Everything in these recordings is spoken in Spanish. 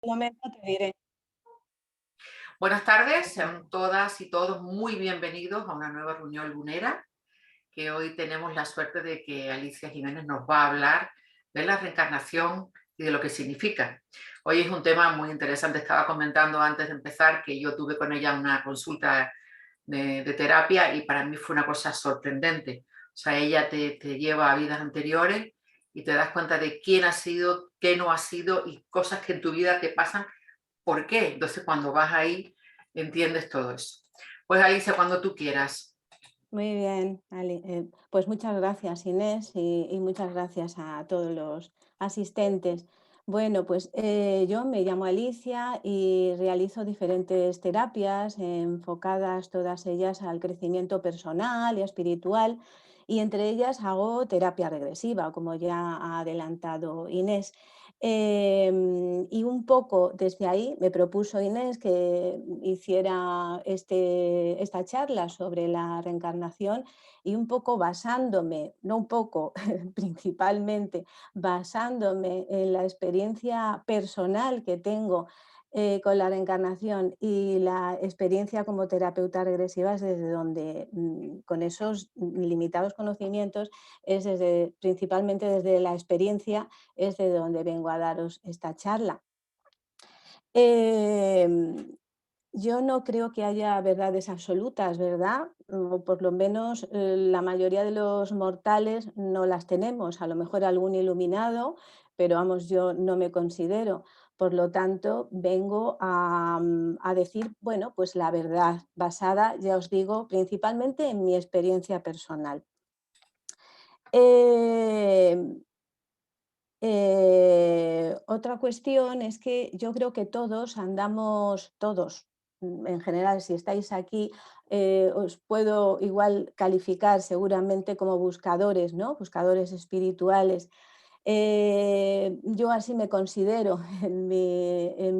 Momento te diré. Buenas tardes, sean todas y todos muy bienvenidos a una nueva reunión lunera, que hoy tenemos la suerte de que Alicia Jiménez nos va a hablar de la reencarnación y de lo que significa. Hoy es un tema muy interesante. Estaba comentando antes de empezar que yo tuve con ella una consulta de terapia y para mí fue una cosa sorprendente. O sea, ella te lleva a vidas anteriores y te das cuenta de quién ha sido, qué no ha sido y cosas que en tu vida te pasan. ¿Por qué? Entonces, cuando vas ahí, entiendes todo eso. Pues Alicia, cuando tú quieras. Muy bien, pues muchas gracias Inés y muchas gracias a todos los asistentes. Bueno, pues yo me llamo Alicia y realizo diferentes terapias enfocadas todas ellas al crecimiento personal y espiritual y entre ellas hago terapia regresiva, como ya ha adelantado Inés. Y un poco desde ahí me propuso Inés que hiciera esta charla sobre la reencarnación y un poco basándome, no un poco, principalmente basándome en la experiencia personal que tengo con la reencarnación y la experiencia como terapeuta regresiva es desde donde, con esos limitados conocimientos, es desde, principalmente desde la experiencia es de donde vengo a daros esta charla. Em, yo no creo que haya verdades absolutas, ¿verdad? O por lo menos la mayoría de los mortales no las tenemos, a lo mejor algún iluminado, pero vamos, yo no me considero. Por lo tanto, vengo a decir, bueno, pues la verdad, basada, ya os digo, principalmente en mi experiencia personal. Em, Otra cuestión es que yo creo que todos andamos, todos, en general, si estáis aquí, os puedo igual calificar seguramente como buscadores, ¿no? Buscadores espirituales. Yo así me considero en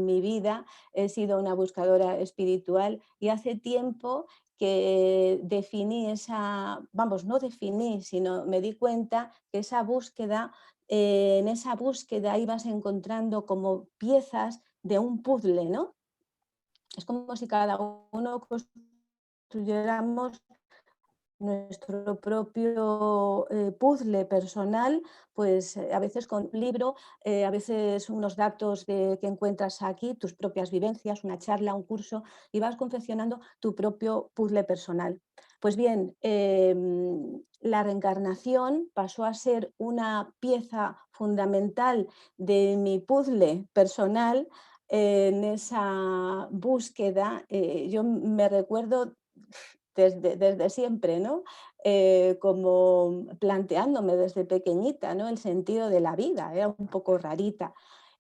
mi vida, he sido una buscadora espiritual y hace tiempo que definí esa, vamos, no definí, sino me di cuenta que esa búsqueda, en esa búsqueda ibas encontrando como piezas de un puzzle, ¿no? Es como si cada uno construyéramos nuestro propio puzzle personal, pues a veces con un libro, a veces unos datos que encuentras aquí, tus propias vivencias, una charla, un curso, y vas confeccionando tu propio puzzle personal. Pues bien, la reencarnación pasó a ser una pieza fundamental de mi puzzle personal. En esa búsqueda, yo me recuerdo desde siempre, ¿no? Como planteándome desde pequeñita, ¿no? El sentido de la vida, era un poco rarita.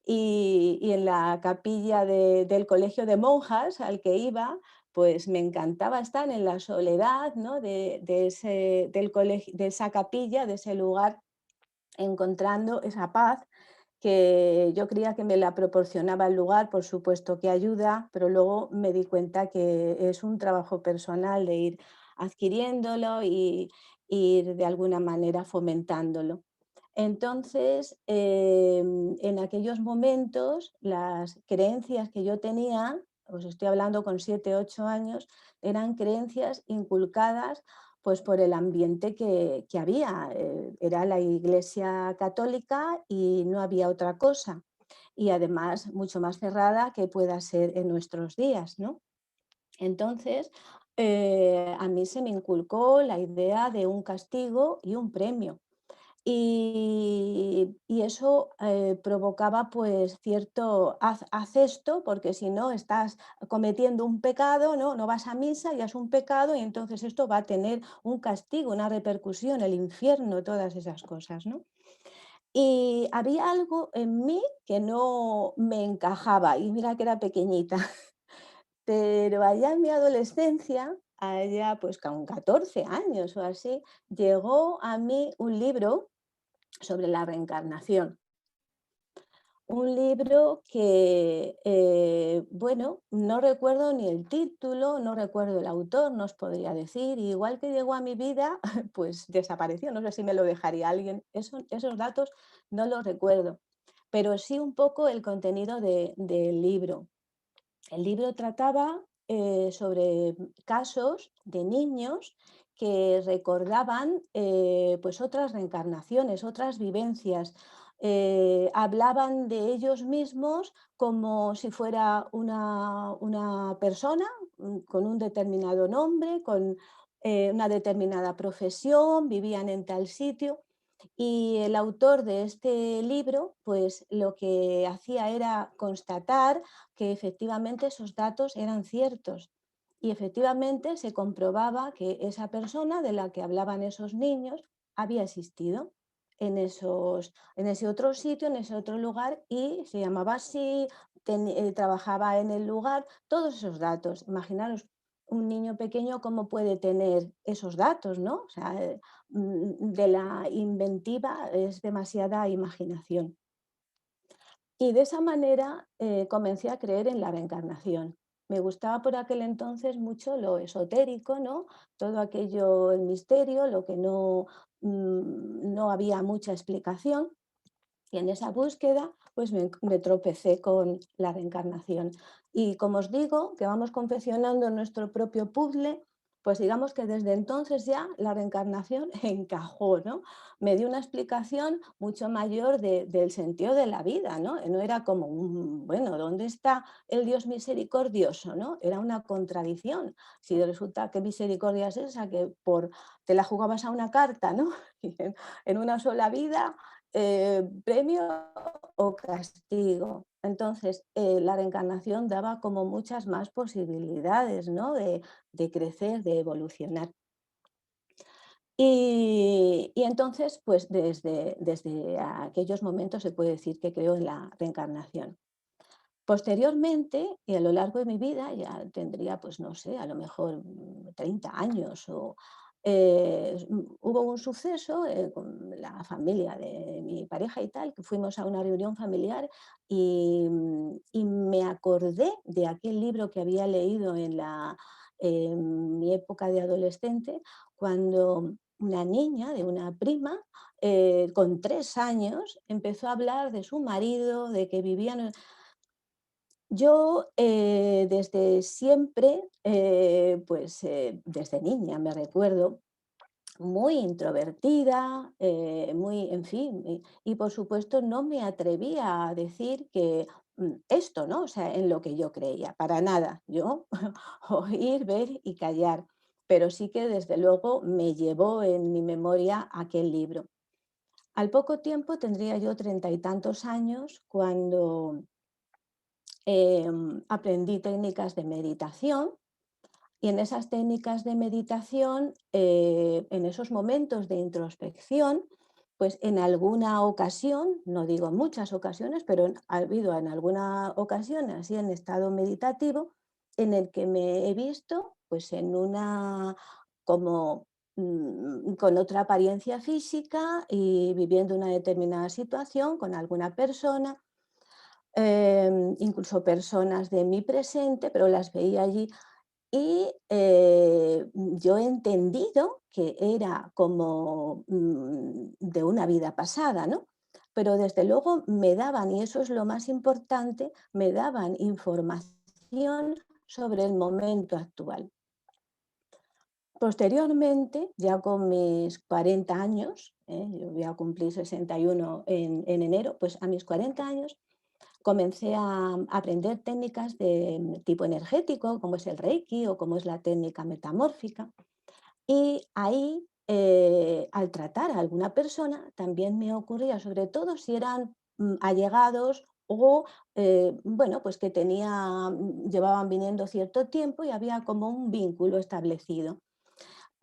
Y en la capilla del colegio de monjas al que iba, pues me encantaba estar en la soledad, ¿no? Del colegio, de esa capilla, de ese lugar, encontrando esa paz que yo creía que me la proporcionaba el lugar, por supuesto que ayuda, pero luego me di cuenta que es un trabajo personal de ir adquiriéndolo y ir de alguna manera fomentándolo. Entonces, en aquellos momentos, las creencias que yo tenía, os estoy hablando con 7, 8 años, eran creencias inculcadas pues por el ambiente que había. Era la Iglesia católica y no había otra cosa. Y además mucho más cerrada que pueda ser en nuestros días, ¿no? Entonces, a mí se me inculcó la idea de un castigo y un premio. Y eso provocaba pues cierto haz esto, porque si no estás cometiendo un pecado, ¿no? No vas a misa y es un pecado y entonces esto va a tener un castigo, una repercusión, el infierno, todas esas cosas, ¿no? Y había algo en mí que no me encajaba y mira que era pequeñita, pero allá en mi adolescencia, allá pues con 14 años o así, llegó a mí un libro sobre la reencarnación. Un libro que, bueno, no recuerdo ni el título, no recuerdo el autor, no os podría decir, y igual que llegó a mi vida, pues desapareció, no sé si me lo dejaría alguien, esos datos no los recuerdo. pero sí un poco el contenido del libro. El libro trataba sobre casos de niños que recordaban pues otras reencarnaciones, otras vivencias. Hablaban de ellos mismos como si fuera una persona con un determinado nombre, con una determinada profesión, vivían en tal sitio. Y el autor de este libro, pues lo que hacía era constatar que efectivamente esos datos eran ciertos. Y efectivamente se comprobaba que esa persona de la que hablaban esos niños había existido en ese otro sitio, en ese otro lugar, y se llamaba así, trabajaba en el lugar, todos esos datos. Imaginaros un niño pequeño cómo puede tener esos datos, ¿no? O sea, de la inventiva es demasiada imaginación. Y de esa manera comencé a creer en la reencarnación. Me gustaba por aquel entonces mucho lo esotérico, ¿no? Todo aquello, el misterio, lo que no había mucha explicación. Y en esa búsqueda, pues me tropecé con la reencarnación. Y como os digo, que vamos confeccionando nuestro propio puzzle, pues digamos que desde entonces ya la reencarnación encajó, ¿no? Me dio una explicación mucho mayor del sentido de la vida, ¿no? No era como, bueno, ¿dónde está el Dios misericordioso, ¿no? Era una contradicción. Si resulta que misericordia es esa, que te la jugabas a una carta, ¿no? Y en una sola vida premio o castigo. Entonces, la reencarnación daba como muchas más posibilidades, ¿no? De crecer, de evolucionar. Y entonces, pues desde aquellos momentos se puede decir que creo en la reencarnación. Posteriormente, y a lo largo de mi vida, ya tendría, pues no sé, a lo mejor 30 años hubo un suceso con la familia de mi pareja y tal, que fuimos a una reunión familiar y me acordé de aquel libro que había leído en mi época de adolescente, cuando una niña de una prima con 3 años empezó a hablar de su marido, de que vivían. Yo, desde siempre, desde niña me recuerdo, muy introvertida, muy, en fin, y por supuesto no me atrevía a decir que esto, ¿no? O sea, en lo que yo creía, para nada. Yo oír, ver y callar, pero sí que desde luego me llevó en mi memoria aquel libro. Al poco tiempo, tendría yo 30 y tantos años, cuando aprendí técnicas de meditación y en esas técnicas de meditación, en esos momentos de introspección, pues en alguna ocasión, no digo muchas ocasiones, pero ha habido en alguna ocasión así en estado meditativo en el que me he visto pues en una como con otra apariencia física y viviendo una determinada situación con alguna persona, incluso personas de mi presente, pero las veía allí y yo he entendido que era como de una vida pasada, ¿no? Pero desde luego me daban, y eso es lo más importante, me daban información sobre el momento actual. Posteriormente, ya con mis 40 años, yo voy a cumplir 61 en enero, pues a mis 40 años comencé a aprender técnicas de tipo energético, como es el Reiki o como es la técnica metamórfica. Y ahí, al tratar a alguna persona, también me ocurría, sobre todo si eran allegados o, bueno, pues que llevaban viniendo cierto tiempo y había como un vínculo establecido.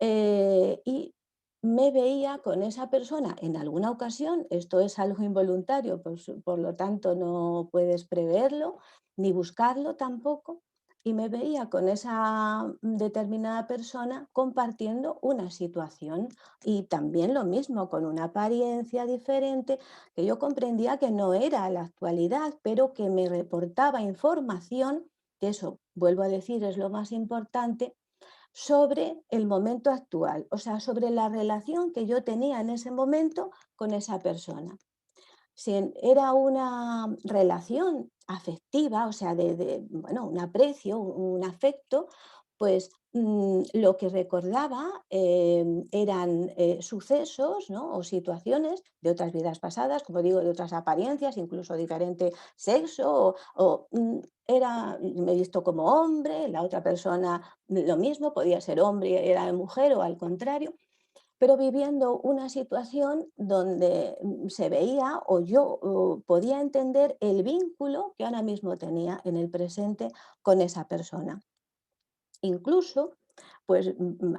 Y me veía con esa persona en alguna ocasión, esto es algo involuntario, pues, por lo tanto no puedes preverlo ni buscarlo tampoco, y me veía con esa determinada persona compartiendo una situación y también lo mismo, con una apariencia diferente, que yo comprendía que no era la actualidad, pero que me reportaba información, que eso, vuelvo a decir, es lo más importante, sobre el momento actual, o sea, sobre la relación que yo tenía en ese momento con esa persona. si era una relación afectiva, o sea, bueno, un aprecio, un afecto, pues lo que recordaba eran sucesos, ¿no? O situaciones de otras vidas pasadas, como digo, de otras apariencias, incluso diferente sexo, me he visto como hombre, la otra persona lo mismo, podía ser hombre y era mujer o al contrario, pero viviendo una situación donde se veía o yo podía entender el vínculo que ahora mismo tenía en el presente con esa persona. Incluso, pues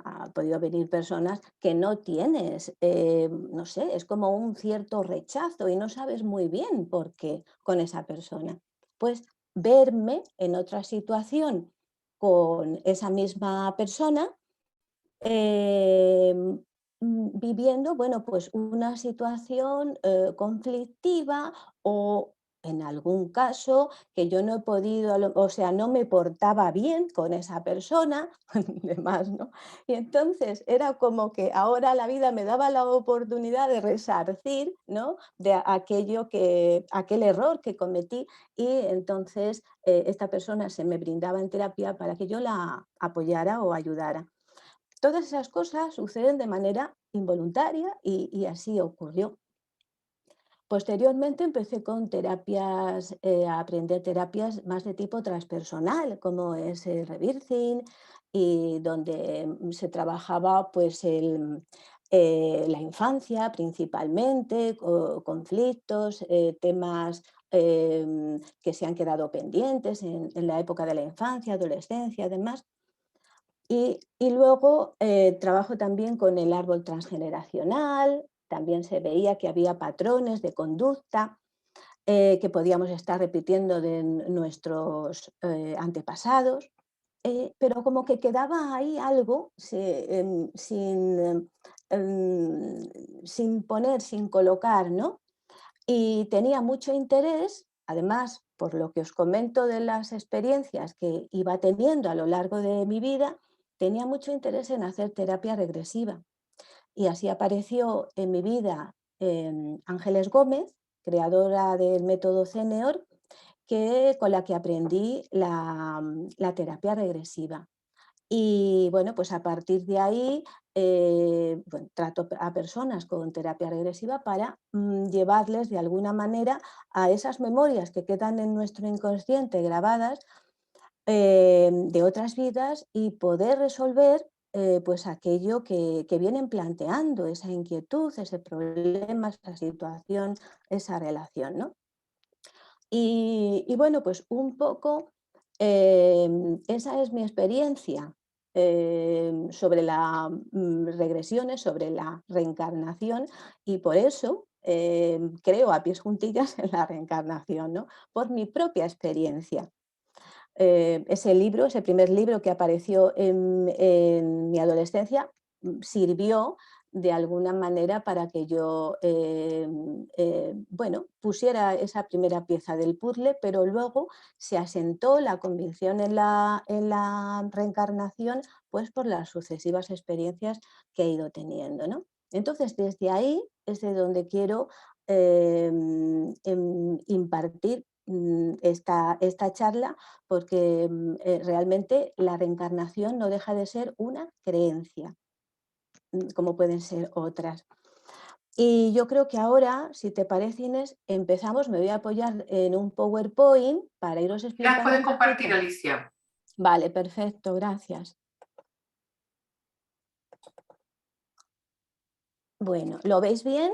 ha podido venir personas que no tienes, no sé, es como un cierto rechazo y no sabes muy bien por qué con esa persona. Pues verme en otra situación con esa misma persona viviendo, bueno, pues una situación conflictiva o en algún caso que yo no he podido, o sea, no me portaba bien con esa persona, demás, ¿no? Y entonces era como que ahora la vida me daba la oportunidad de resarcir, ¿no? De aquel error que cometí y entonces esta persona se me brindaba en terapia para que yo la apoyara o ayudara. Todas esas cosas suceden de manera involuntaria y así ocurrió. Posteriormente empecé con terapias, a aprender terapias más de tipo transpersonal, como es el rebirthing, y donde se trabajaba pues la infancia principalmente, conflictos, temas que se han quedado pendientes en la época de la infancia, adolescencia, además. Y luego trabajo también con el árbol transgeneracional, también se veía que había patrones de conducta que podíamos estar repitiendo de nuestros antepasados, pero como que quedaba ahí algo sin poner, sin colocar, ¿no? Y tenía mucho interés, además, por lo que os comento de las experiencias que iba teniendo a lo largo de mi vida, tenía mucho interés en hacer terapia regresiva. Y así apareció en mi vida Ángeles Gómez, creadora del método CENEOR, con la que aprendí la terapia regresiva. Y bueno, pues a partir de ahí, bueno, trato a personas con terapia regresiva para llevarles de alguna manera a esas memorias que quedan en nuestro inconsciente grabadas de otras vidas y poder resolver pues aquello que vienen planteando, esa inquietud, ese problema, esa situación, esa relación, ¿no? Y bueno, pues un poco esa es mi experiencia sobre las regresiones, sobre la reencarnación y por eso creo a pies juntillas en la reencarnación, ¿no? Por mi propia experiencia. Ese libro, ese primer libro que apareció en mi adolescencia, sirvió de alguna manera para que yo, bueno, pusiera esa primera pieza del puzzle, pero luego se asentó la convicción en la reencarnación, pues por las sucesivas experiencias que he ido teniendo, ¿no? Entonces, desde ahí es de donde quiero impartir esta charla porque realmente la reencarnación no deja de ser una creencia, como pueden ser otras. Y yo creo que ahora, si te parece, Inés, empezamos. Me voy a apoyar en un PowerPoint para iros ¿Las explicando puedes un compartir, poquito. Alicia? Vale, perfecto, gracias. Bueno, ¿lo veis bien?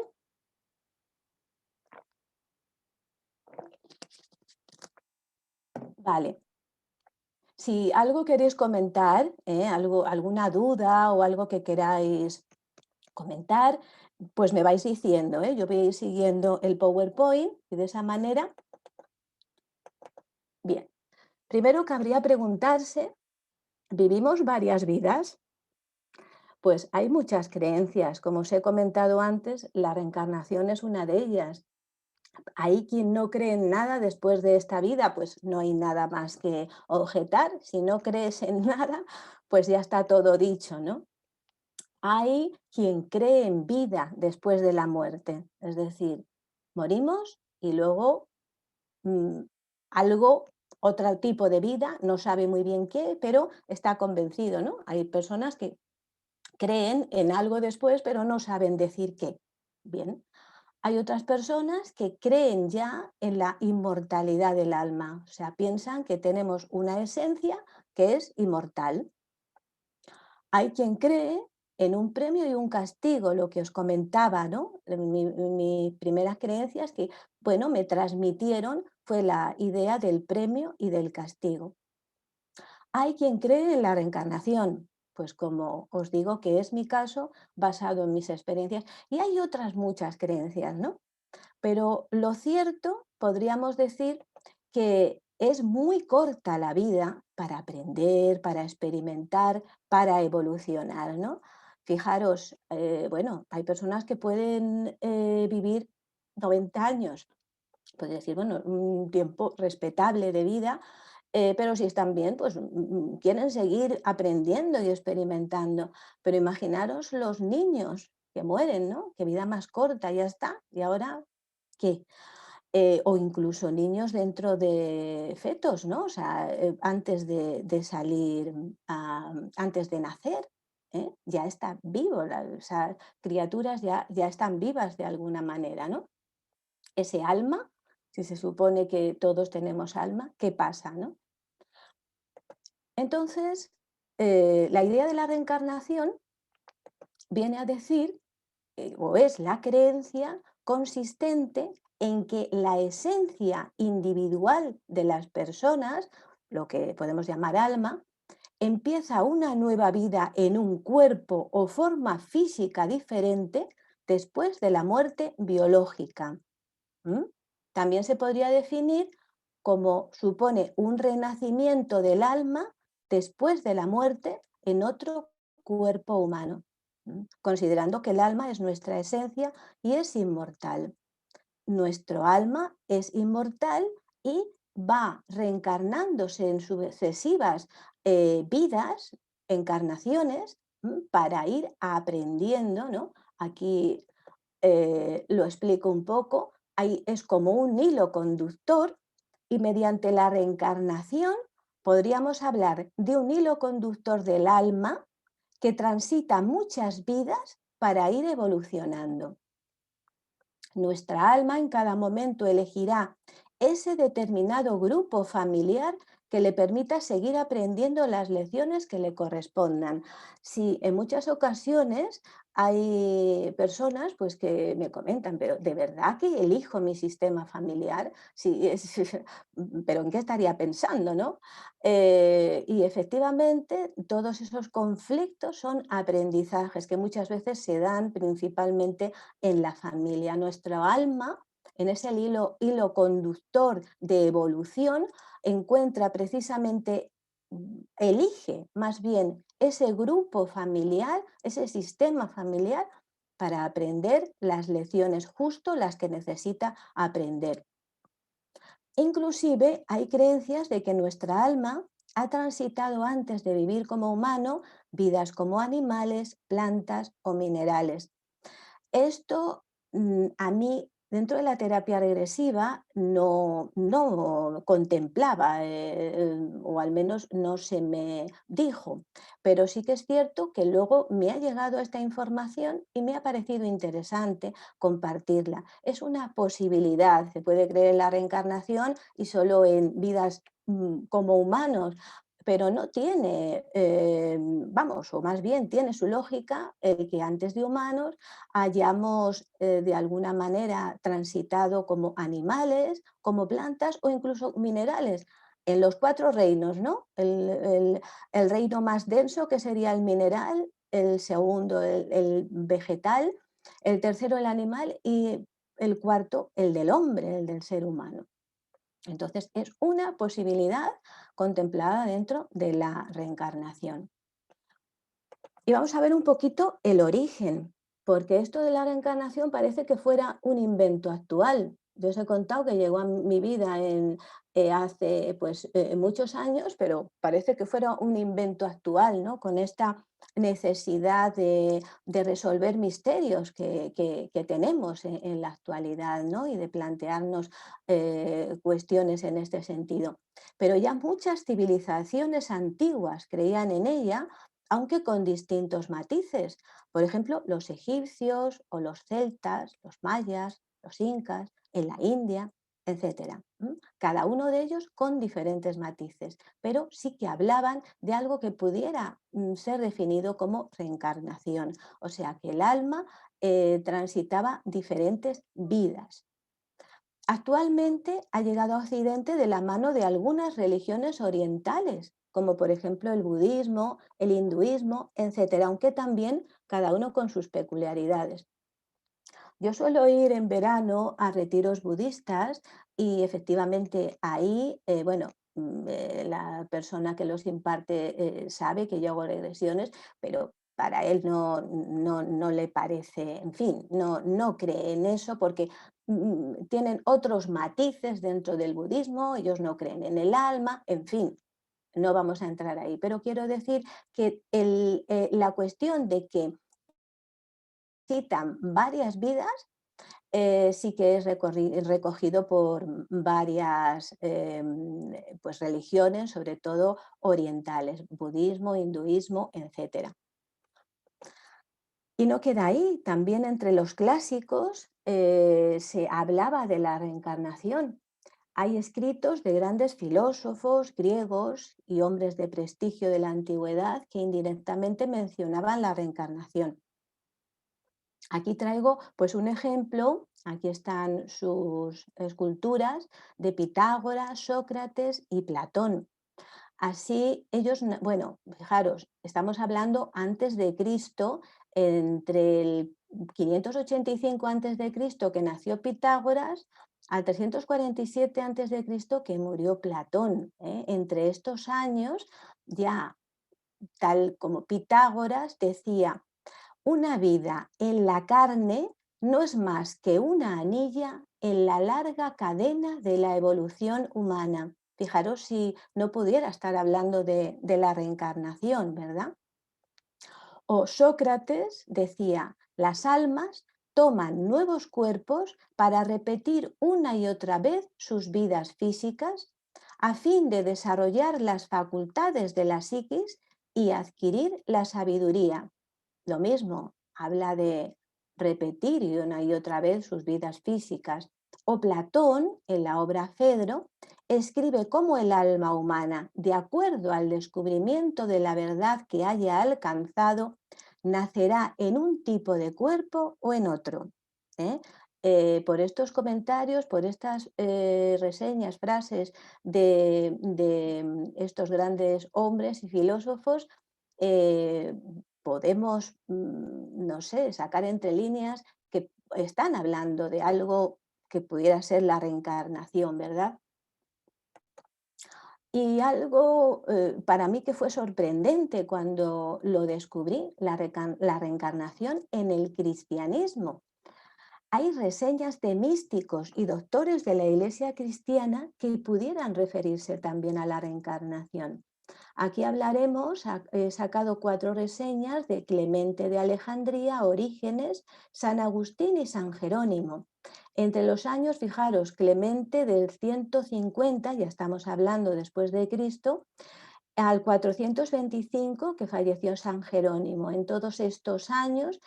Vale. Si algo queréis comentar, alguna duda o algo que queráis comentar, pues me vais diciendo, ¿eh? Yo voy a ir siguiendo el PowerPoint y de esa manera, bien. Primero cabría preguntarse, ¿vivimos varias vidas? Pues hay muchas creencias, como os he comentado antes, la reencarnación es una de ellas. Hay quien no cree en nada después de esta vida, pues no hay nada más que objetar. Si no crees en nada, pues ya está todo dicho, ¿no? Hay quien cree en vida después de la muerte, es decir, morimos y luego mm, algo, otro tipo de vida, no sabe muy bien qué, pero está convencido, ¿no? Hay personas que creen en algo después, pero no saben decir qué. Bien. Hay otras personas que creen ya en la inmortalidad del alma, o sea, piensan que tenemos una esencia que es inmortal. Hay quien cree en un premio y un castigo, lo que os comentaba, ¿no? Mi primera creencia es que, bueno, me transmitieron fue la idea del premio y del castigo. Hay quien cree en la reencarnación, pues como os digo que es mi caso, basado en mis experiencias, y hay otras muchas creencias, ¿no? Pero lo cierto, podríamos decir que es muy corta la vida para aprender, para experimentar, para evolucionar, ¿no? Fijaros, bueno, hay personas que pueden vivir 90 años, puede decir, bueno, un tiempo respetable de vida, pero si están bien, pues quieren seguir aprendiendo y experimentando. Pero imaginaros los niños que mueren, ¿no? Qué vida más corta, ya está. ¿Y ahora qué? O incluso niños dentro de fetos, ¿no? O sea, antes de salir, antes de nacer, ya está vivo, o sea, criaturas ya están vivas de alguna manera, ¿no? Ese alma, si se supone que todos tenemos alma, ¿qué pasa, no? Entonces, la idea de la reencarnación viene a decir, o es la creencia consistente en que la esencia individual de las personas, lo que podemos llamar alma, empieza una nueva vida en un cuerpo o forma física diferente después de la muerte biológica. ¿M? También se podría definir como supone un renacimiento del alma después de la muerte en otro cuerpo humano, considerando que el alma es nuestra esencia y es inmortal. Nuestro alma es inmortal y va reencarnándose en sucesivas vidas, encarnaciones, para ir aprendiendo, ¿no? Aquí lo explico un poco, es como un hilo conductor y mediante la reencarnación podríamos hablar de un hilo conductor del alma que transita muchas vidas para ir evolucionando. Nuestra alma en cada momento elegirá ese determinado grupo familiar que le permita seguir aprendiendo las lecciones que le correspondan. Si en muchas ocasiones hay personas pues, que me comentan, pero ¿de verdad que elijo mi sistema familiar? Sí, pero ¿en qué estaría pensando, no? Y efectivamente todos esos conflictos son aprendizajes que muchas veces se dan principalmente en la familia. Nuestro alma, en ese hilo conductor de evolución, encuentra precisamente, elige más bien ese grupo familiar, ese sistema familiar, para aprender las lecciones justo las que necesita aprender. Inclusive hay creencias de que nuestra alma ha transitado antes de vivir como humano vidas como animales, plantas o minerales. Esto, a mí, dentro de la terapia regresiva, no contemplaba, o al menos no se me dijo, pero sí que es cierto que luego me ha llegado esta información y me ha parecido interesante compartirla. Es una posibilidad, se puede creer en la reencarnación y solo en vidas, como humanos, pero no tiene, vamos, o más bien tiene su lógica el que antes de humanos hayamos de alguna manera transitado como animales, como plantas o incluso minerales, en los cuatro reinos, ¿no? El reino más denso, que sería el mineral, el segundo, el vegetal, el tercero, el animal, y el cuarto, el del hombre, el del ser humano. Entonces, es una posibilidad contemplada dentro de la reencarnación. Y vamos a ver un poquito el origen, porque esto de la reencarnación parece que fuera un invento actual. Yo os he contado que llegó a mi vida hace pues, muchos años, pero parece que fuera un invento actual, ¿no? Con esta necesidad de resolver misterios que tenemos en la actualidad, ¿no? Y de plantearnos cuestiones en este sentido. Pero ya muchas civilizaciones antiguas creían en ella, aunque con distintos matices. Por ejemplo, los egipcios o los celtas, los mayas, los incas, en la India, etcétera. Cada uno de ellos con diferentes matices, pero sí que hablaban de algo que pudiera ser definido como reencarnación, o sea que el alma transitaba diferentes vidas. Actualmente ha llegado a Occidente de la mano de algunas religiones orientales, como por ejemplo el budismo, el hinduismo, etcétera, aunque también cada uno con sus peculiaridades. Yo suelo ir en verano a retiros budistas y efectivamente ahí, bueno, la persona que los imparte sabe que yo hago regresiones, pero para él no le parece, en fin, no cree en eso porque tienen otros matices dentro del budismo, ellos no creen en el alma, en fin, no vamos a entrar ahí. Pero quiero decir que la cuestión de que citan varias vidas sí que es recogido por varias pues religiones, sobre todo orientales, budismo, hinduismo, etcétera. Y no queda ahí, también entre los clásicos se hablaba de la reencarnación. Hay escritos de grandes filósofos griegos y hombres de prestigio de la antigüedad que indirectamente mencionaban la reencarnación. Aquí traigo pues un ejemplo, aquí están sus esculturas de Pitágoras, Sócrates y Platón. Así ellos, bueno, fijaros, estamos hablando antes de Cristo, entre el 585 antes de Cristo que nació Pitágoras al 347 antes de Cristo que murió Platón. Entre estos años ya tal como Pitágoras decía una vida en la carne no es más que una anilla en la larga cadena de la evolución humana. Fijaros si no pudiera estar hablando de la reencarnación, ¿verdad? O Sócrates decía, las almas toman nuevos cuerpos para repetir una y otra vez sus vidas físicas a fin de desarrollar las facultades de la psiquis y adquirir la sabiduría. Lo mismo, habla de repetir y una y otra vez sus vidas físicas. O Platón, en la obra Fedro, escribe cómo el alma humana, de acuerdo al descubrimiento de la verdad que haya alcanzado, nacerá en un tipo de cuerpo o en otro. ¿eh? Por estos comentarios, por estas reseñas, frases de estos grandes hombres y filósofos, eh, podemos, no sé, sacar entre líneas que están hablando de algo que pudiera ser la reencarnación, ¿verdad? Y algo para mí que fue sorprendente cuando lo descubrí, la reencarnación en el cristianismo. Hay reseñas de místicos y doctores de la Iglesia cristiana que pudieran referirse también a la reencarnación. Aquí hablaremos, he sacado 4 reseñas de Clemente de Alejandría, Orígenes, San Agustín y San Jerónimo. Entre los años, fijaros, Clemente del 150, ya estamos hablando después de Cristo, al 425 que falleció San Jerónimo. En todos estos años,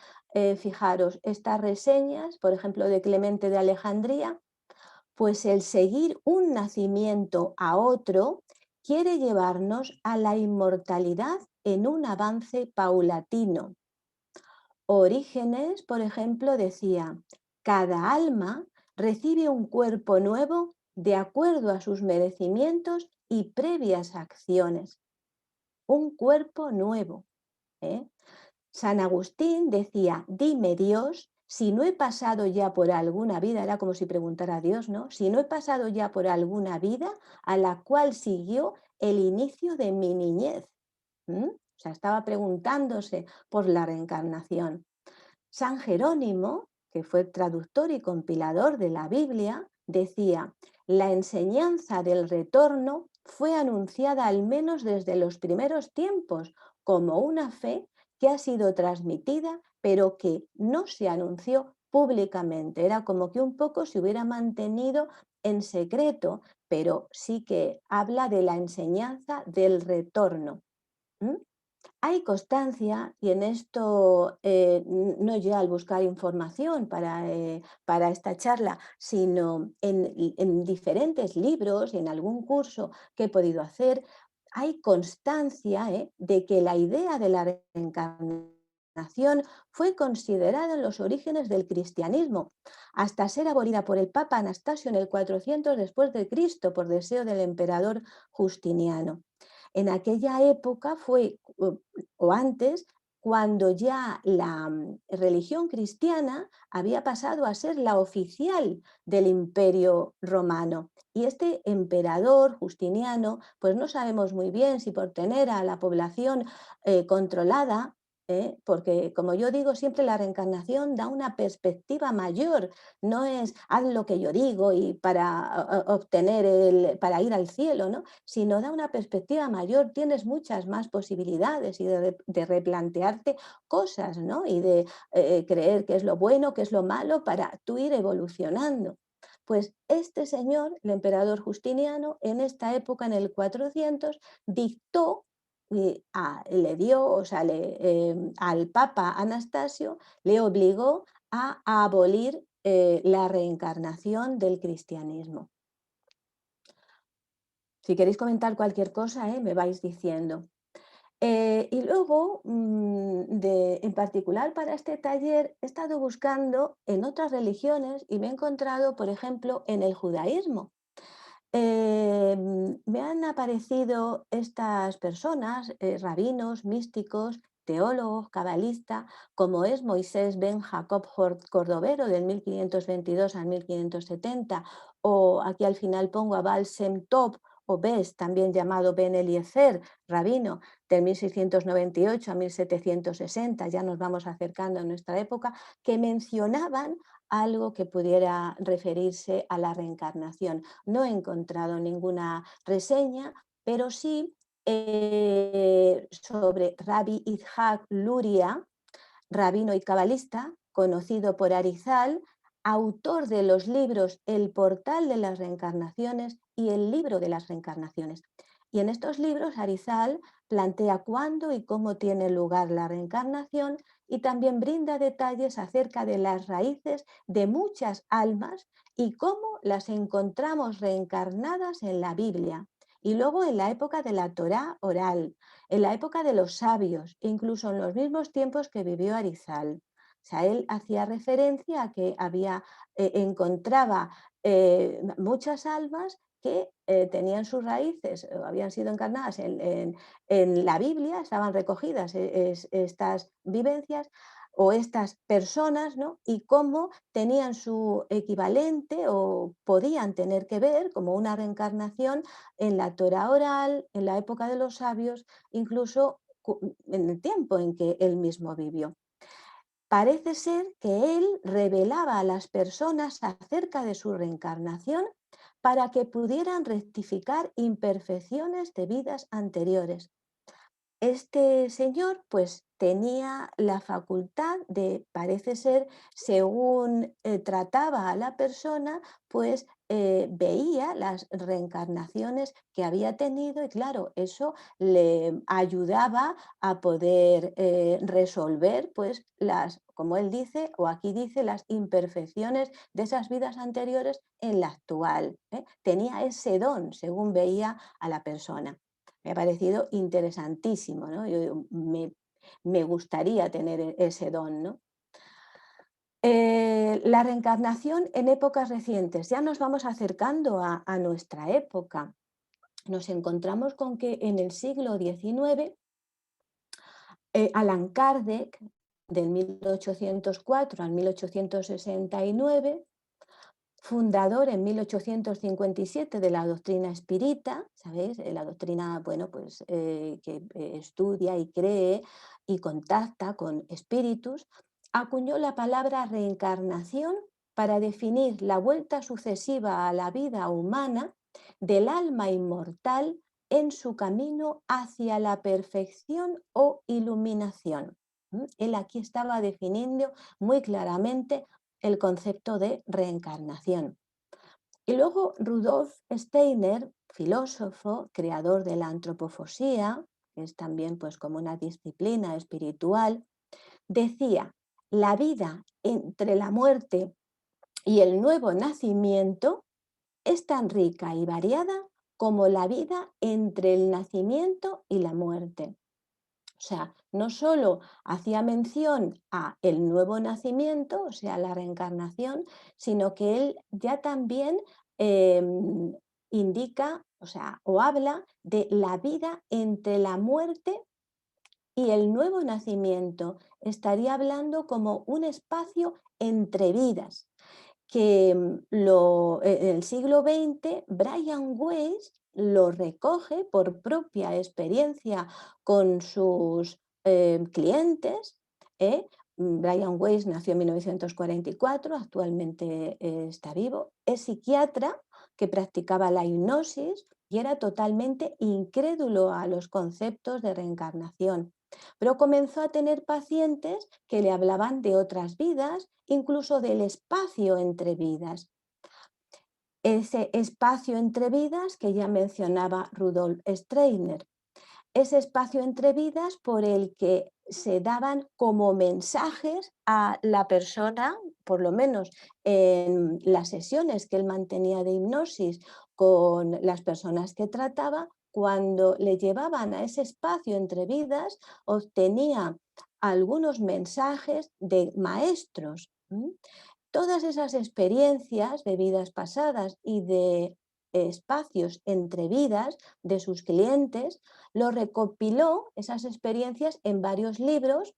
fijaros, estas reseñas, por ejemplo, de Clemente de Alejandría, pues el seguir un nacimiento a otro quiere llevarnos a la inmortalidad en un avance paulatino. Orígenes, por ejemplo, decía, cada alma recibe un cuerpo nuevo de acuerdo a sus merecimientos y previas acciones. Un cuerpo nuevo. ¿eh? San Agustín decía, dime Dios, si no he pasado ya por alguna vida, era como si preguntara a Dios, ¿no? Si no he pasado ya por alguna vida a la cual siguió el inicio de mi niñez. O sea, estaba preguntándose por la reencarnación. San Jerónimo, que fue traductor y compilador de la Biblia, decía, la enseñanza del retorno fue anunciada al menos desde los primeros tiempos como una fe que ha sido transmitida, pero que no se anunció públicamente. Era como que un poco se hubiera mantenido en secreto, pero sí que habla de la enseñanza del retorno. ¿M? Hay constancia, y en esto no ya al buscar información para esta charla, sino en diferentes libros y en algún curso que he podido hacer, hay constancia de que la idea de la reencarnación fue considerada en los orígenes del cristianismo, hasta ser abolida por el Papa Anastasio en el 400 después de Cristo por deseo del emperador Justiniano. En aquella época fue, o antes, cuando ya la religión cristiana había pasado a ser la oficial del Imperio Romano. Y este emperador Justiniano, pues no sabemos muy bien si por tener a la población controlada, porque como yo digo, siempre la reencarnación da una perspectiva mayor, no es haz lo que yo digo y para obtener para ir al cielo, ¿no? Sino da una perspectiva mayor, tienes muchas más posibilidades y de replantearte cosas, ¿no? Y de creer qué es lo bueno, qué es lo malo, para tú ir evolucionando. Pues este señor, el emperador Justiniano, en esta época, en el 400, dictó, le dio, o sea, al Papa Anastasio le obligó a abolir la reencarnación del cristianismo. Si queréis comentar cualquier cosa, me vais diciendo. Y luego, en particular para este taller, he estado buscando en otras religiones y me he encontrado, por ejemplo, en el judaísmo. Me han aparecido estas personas, rabinos, místicos, teólogos, cabalistas, como es Moisés ben Jacob Cordovero del 1522 al 1570, o aquí al final pongo a Baal Shem Tov, o Bes, también llamado Ben Eliezer, rabino, del 1698 a 1760, ya nos vamos acercando a nuestra época, que mencionaban algo que pudiera referirse a la reencarnación. No he encontrado ninguna reseña, pero sí sobre Rabbi Itzhak Luria, rabino y cabalista, conocido por Arizal, autor de los libros El portal de las reencarnaciones y El libro de las reencarnaciones. Y en estos libros Arizal plantea cuándo y cómo tiene lugar la reencarnación y también brinda detalles acerca de las raíces de muchas almas y cómo las encontramos reencarnadas en la Biblia. Y luego en la época de la Torá oral, en la época de los sabios, incluso en los mismos tiempos que vivió Arizal. O sea, él hacía referencia a que encontraba muchas almas que tenían sus raíces, habían sido encarnadas en la Biblia, estaban recogidas estas vivencias o estas personas, ¿no? Y cómo tenían su equivalente o podían tener que ver como una reencarnación en la Torah oral, en la época de los sabios, incluso en el tiempo en que él mismo vivió. Parece ser que él revelaba a las personas acerca de su reencarnación para que pudieran rectificar imperfecciones de vidas anteriores. Este señor pues tenía la facultad de, parece ser, según trataba a la persona, pues veía las reencarnaciones que había tenido y claro, eso le ayudaba a poder resolver pues las, como él dice, o aquí dice, las imperfecciones de esas vidas anteriores en la actual. Tenía ese don, según veía a la persona. Me ha parecido interesantísimo, ¿no? Me gustaría tener ese don, ¿no? La reencarnación en épocas recientes. Ya nos vamos acercando a nuestra época. Nos encontramos con que en el siglo XIX, Allan Kardec, del 1804 al 1869, fundador en 1857 de la doctrina espírita, ¿sabéis? La doctrina, bueno, pues que estudia y cree y contacta con espíritus, acuñó la palabra reencarnación para definir la vuelta sucesiva a la vida humana del alma inmortal en su camino hacia la perfección o iluminación. Él aquí estaba definiendo muy claramente el concepto de reencarnación. Y luego Rudolf Steiner, filósofo, creador de la antropofosía, que es también pues como una disciplina espiritual, decía: la vida entre la muerte y el nuevo nacimiento es tan rica y variada como la vida entre el nacimiento y la muerte. O sea, no solo hacía mención a el nuevo nacimiento, o sea, la reencarnación, sino que él ya también indica, o sea, o habla de la vida entre la muerte y el nuevo nacimiento. Estaría hablando como un espacio entre vidas que en el siglo XX Brian Weiss lo recoge por propia experiencia con sus clientes. Brian Weiss nació en 1944, actualmente está vivo, es psiquiatra que practicaba la hipnosis y era totalmente incrédulo a los conceptos de reencarnación. Pero comenzó a tener pacientes que le hablaban de otras vidas, incluso del espacio entre vidas. Ese espacio entre vidas que ya mencionaba Rudolf Steiner. Ese espacio entre vidas por el que se daban como mensajes a la persona, por lo menos en las sesiones que él mantenía de hipnosis con las personas que trataba, cuando le llevaban a ese espacio entre vidas, obtenía algunos mensajes de maestros. Todas esas experiencias de vidas pasadas y de espacios entre vidas de sus clientes, lo recopiló, esas experiencias, en varios libros,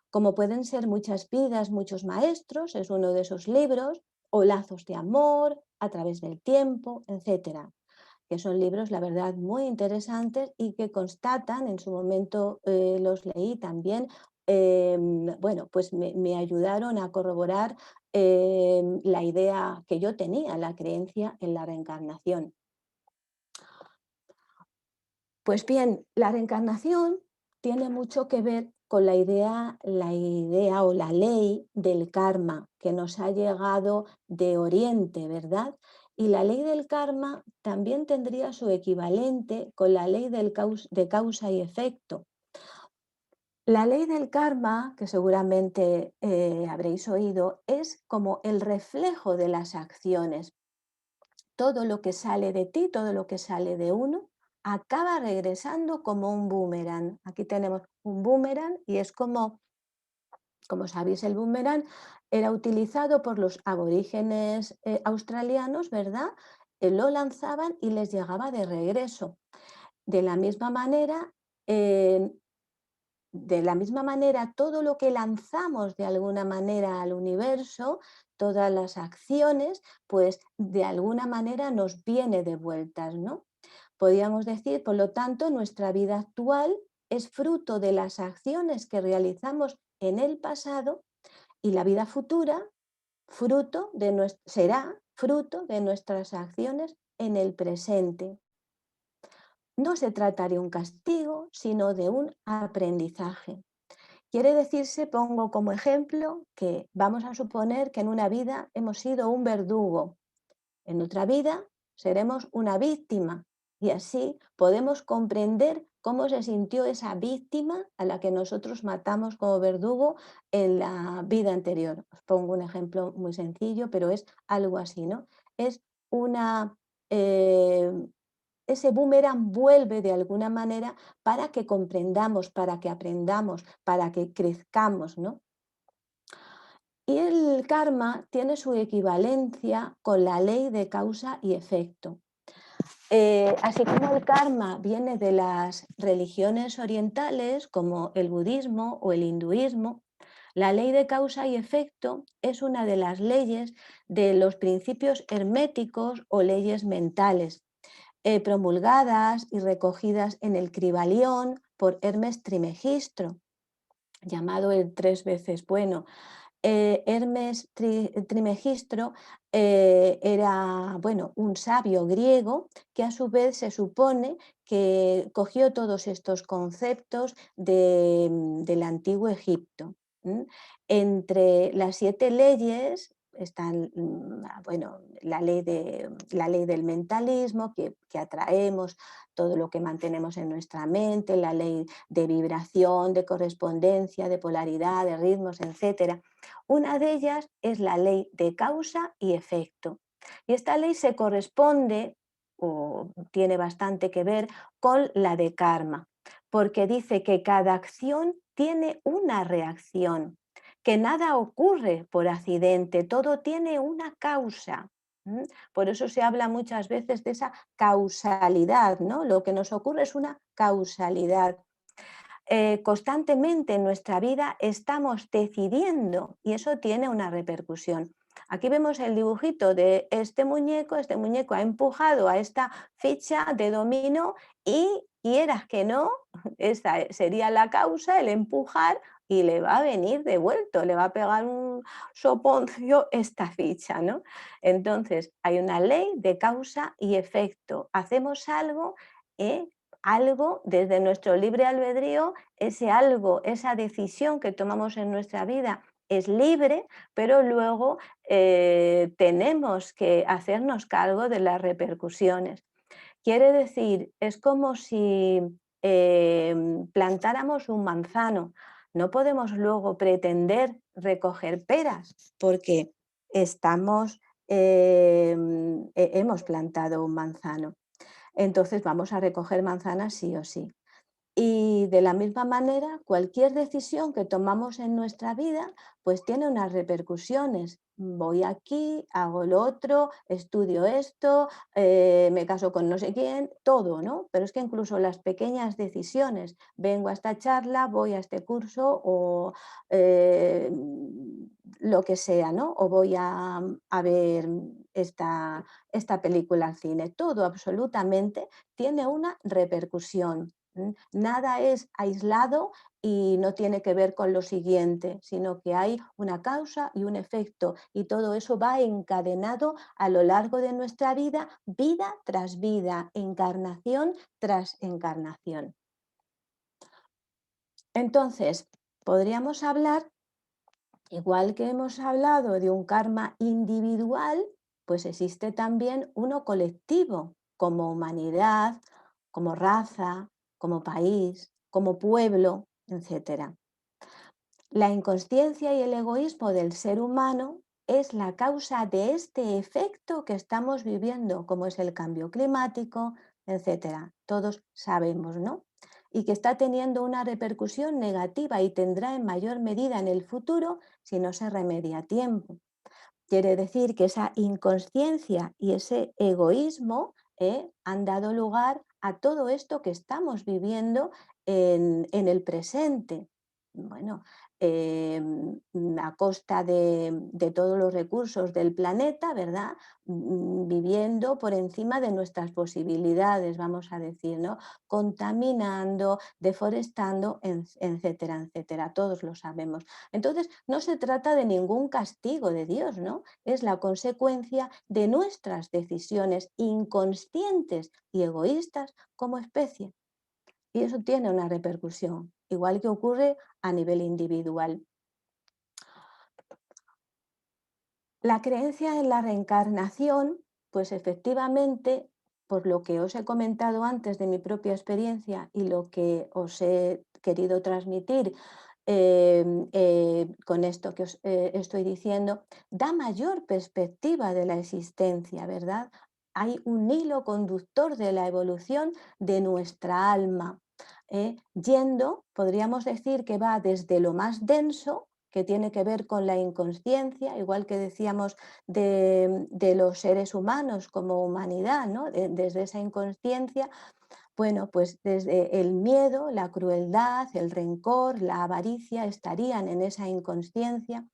como pueden ser Muchas vidas, muchos maestros, es uno de esos libros, o Lazos de amor, A través del tiempo, etcétera, que son libros, la verdad, muy interesantes y que constatan, en su momento los leí también, bueno, pues me ayudaron a corroborar la idea que yo tenía, la creencia en la reencarnación. Pues bien, la reencarnación tiene mucho que ver con la idea o la ley del karma que nos ha llegado de Oriente, ¿verdad? Y la ley del karma también tendría su equivalente con la ley de causa y efecto. La ley del karma, que seguramente habréis oído, es como el reflejo de las acciones. Todo lo que sale de ti, todo lo que sale de uno, acaba regresando como un boomerang. Aquí tenemos un boomerang y es como sabéis, el boomerang era utilizado por los aborígenes australianos, ¿verdad? Lo lanzaban y les llegaba de regreso. De la misma manera, eh, todo lo que lanzamos de alguna manera al universo, todas las acciones, pues de alguna manera nos viene de vueltas, ¿no? Podríamos decir, por lo tanto, nuestra vida actual es fruto de las acciones que realizamos en el pasado y la vida futura será fruto de nuestras acciones en el presente. No se trata de un castigo, sino de un aprendizaje. Quiere decirse, pongo como ejemplo, que vamos a suponer que en una vida hemos sido un verdugo, en otra vida seremos una víctima y así podemos comprender cómo se sintió esa víctima a la que nosotros matamos como verdugo en la vida anterior. Os pongo un ejemplo muy sencillo, pero es algo así, ¿no? Es una... eh, ese boomerang vuelve de alguna manera para que comprendamos, para que aprendamos, para que crezcamos, ¿no? Y el karma tiene su equivalencia con la ley de causa y efecto. Así como el karma viene de las religiones orientales, como el budismo o el hinduismo, la ley de causa y efecto es una de las leyes de los principios herméticos o leyes mentales, promulgadas y recogidas en el Kribalión por Hermes Trismegisto, llamado el tres veces bueno. Hermes Trimegistro era, bueno, un sabio griego que a su vez se supone que cogió todos estos conceptos del antiguo Egipto. ¿M? Entre las 7 leyes están, bueno, la ley del mentalismo, que atraemos todo lo que mantenemos en nuestra mente, la ley de vibración, de correspondencia, de polaridad, de ritmos, etcétera. Una de ellas es la ley de causa y efecto. Y esta ley se corresponde o tiene bastante que ver con la de karma, porque dice que cada acción tiene una reacción, que nada ocurre por accidente, todo tiene una causa. ¿M? Por eso se habla muchas veces de esa causalidad, ¿no? Lo que nos ocurre es una causalidad. Constantemente en nuestra vida estamos decidiendo y eso tiene una repercusión. Aquí vemos el dibujito de este muñeco ha empujado a esta ficha de dominó y quieras que no, esa sería la causa, el empujar y le va a venir devuelto, le va a pegar un soponcio esta ficha, ¿no? Entonces, hay una ley de causa y efecto. Hacemos algo, ¿eh? Algo desde nuestro libre albedrío, ese algo, esa decisión que tomamos en nuestra vida es libre, pero luego tenemos que hacernos cargo de las repercusiones. Quiere decir, es como si plantáramos un manzano. No podemos luego pretender recoger peras porque hemos plantado un manzano. Entonces vamos a recoger manzanas sí o sí. Y de la misma manera, cualquier decisión que tomamos en nuestra vida, pues tiene unas repercusiones. Voy aquí, hago lo otro, estudio esto, me caso con no sé quién, todo, ¿no? Pero es que incluso las pequeñas decisiones, vengo a esta charla, voy a este curso o eh, lo que sea, ¿no? O voy a ver esta película al cine, todo absolutamente tiene una repercusión. Nada es aislado y no tiene que ver con lo siguiente, sino que hay una causa y un efecto y todo eso va encadenado a lo largo de nuestra vida, vida tras vida, encarnación tras encarnación. Entonces, podríamos hablar, igual que hemos hablado de un karma individual, pues existe también uno colectivo, como humanidad, como raza, como país, como pueblo, etcétera. La inconsciencia y el egoísmo del ser humano es la causa de este efecto que estamos viviendo, como es el cambio climático, etcétera. Todos sabemos, ¿no? Y que está teniendo una repercusión negativa y tendrá en mayor medida en el futuro si no se remedia a tiempo. Quiere decir que esa inconsciencia y ese egoísmo han dado lugar a todo esto que estamos viviendo en el presente. Bueno, a costa de todos los recursos del planeta, ¿verdad? Viviendo por encima de nuestras posibilidades, vamos a decir, ¿no? Contaminando, deforestando, etcétera, etcétera. Todos lo sabemos. Entonces, no se trata de ningún castigo de Dios, ¿no? Es la consecuencia de nuestras decisiones inconscientes y egoístas como especie. Y eso tiene una repercusión, igual que ocurre a nivel individual. La creencia en la reencarnación, pues efectivamente, por lo que os he comentado antes de mi propia experiencia y lo que os he querido transmitir con esto que os estoy diciendo, da mayor perspectiva de la existencia, ¿verdad? Hay un hilo conductor de la evolución de nuestra alma, yendo, podríamos decir que va desde lo más denso, que tiene que ver con la inconsciencia, igual que decíamos de los seres humanos como humanidad, ¿no? Desde esa inconsciencia, bueno, pues desde el miedo, la crueldad, el rencor, la avaricia estarían en esa inconsciencia,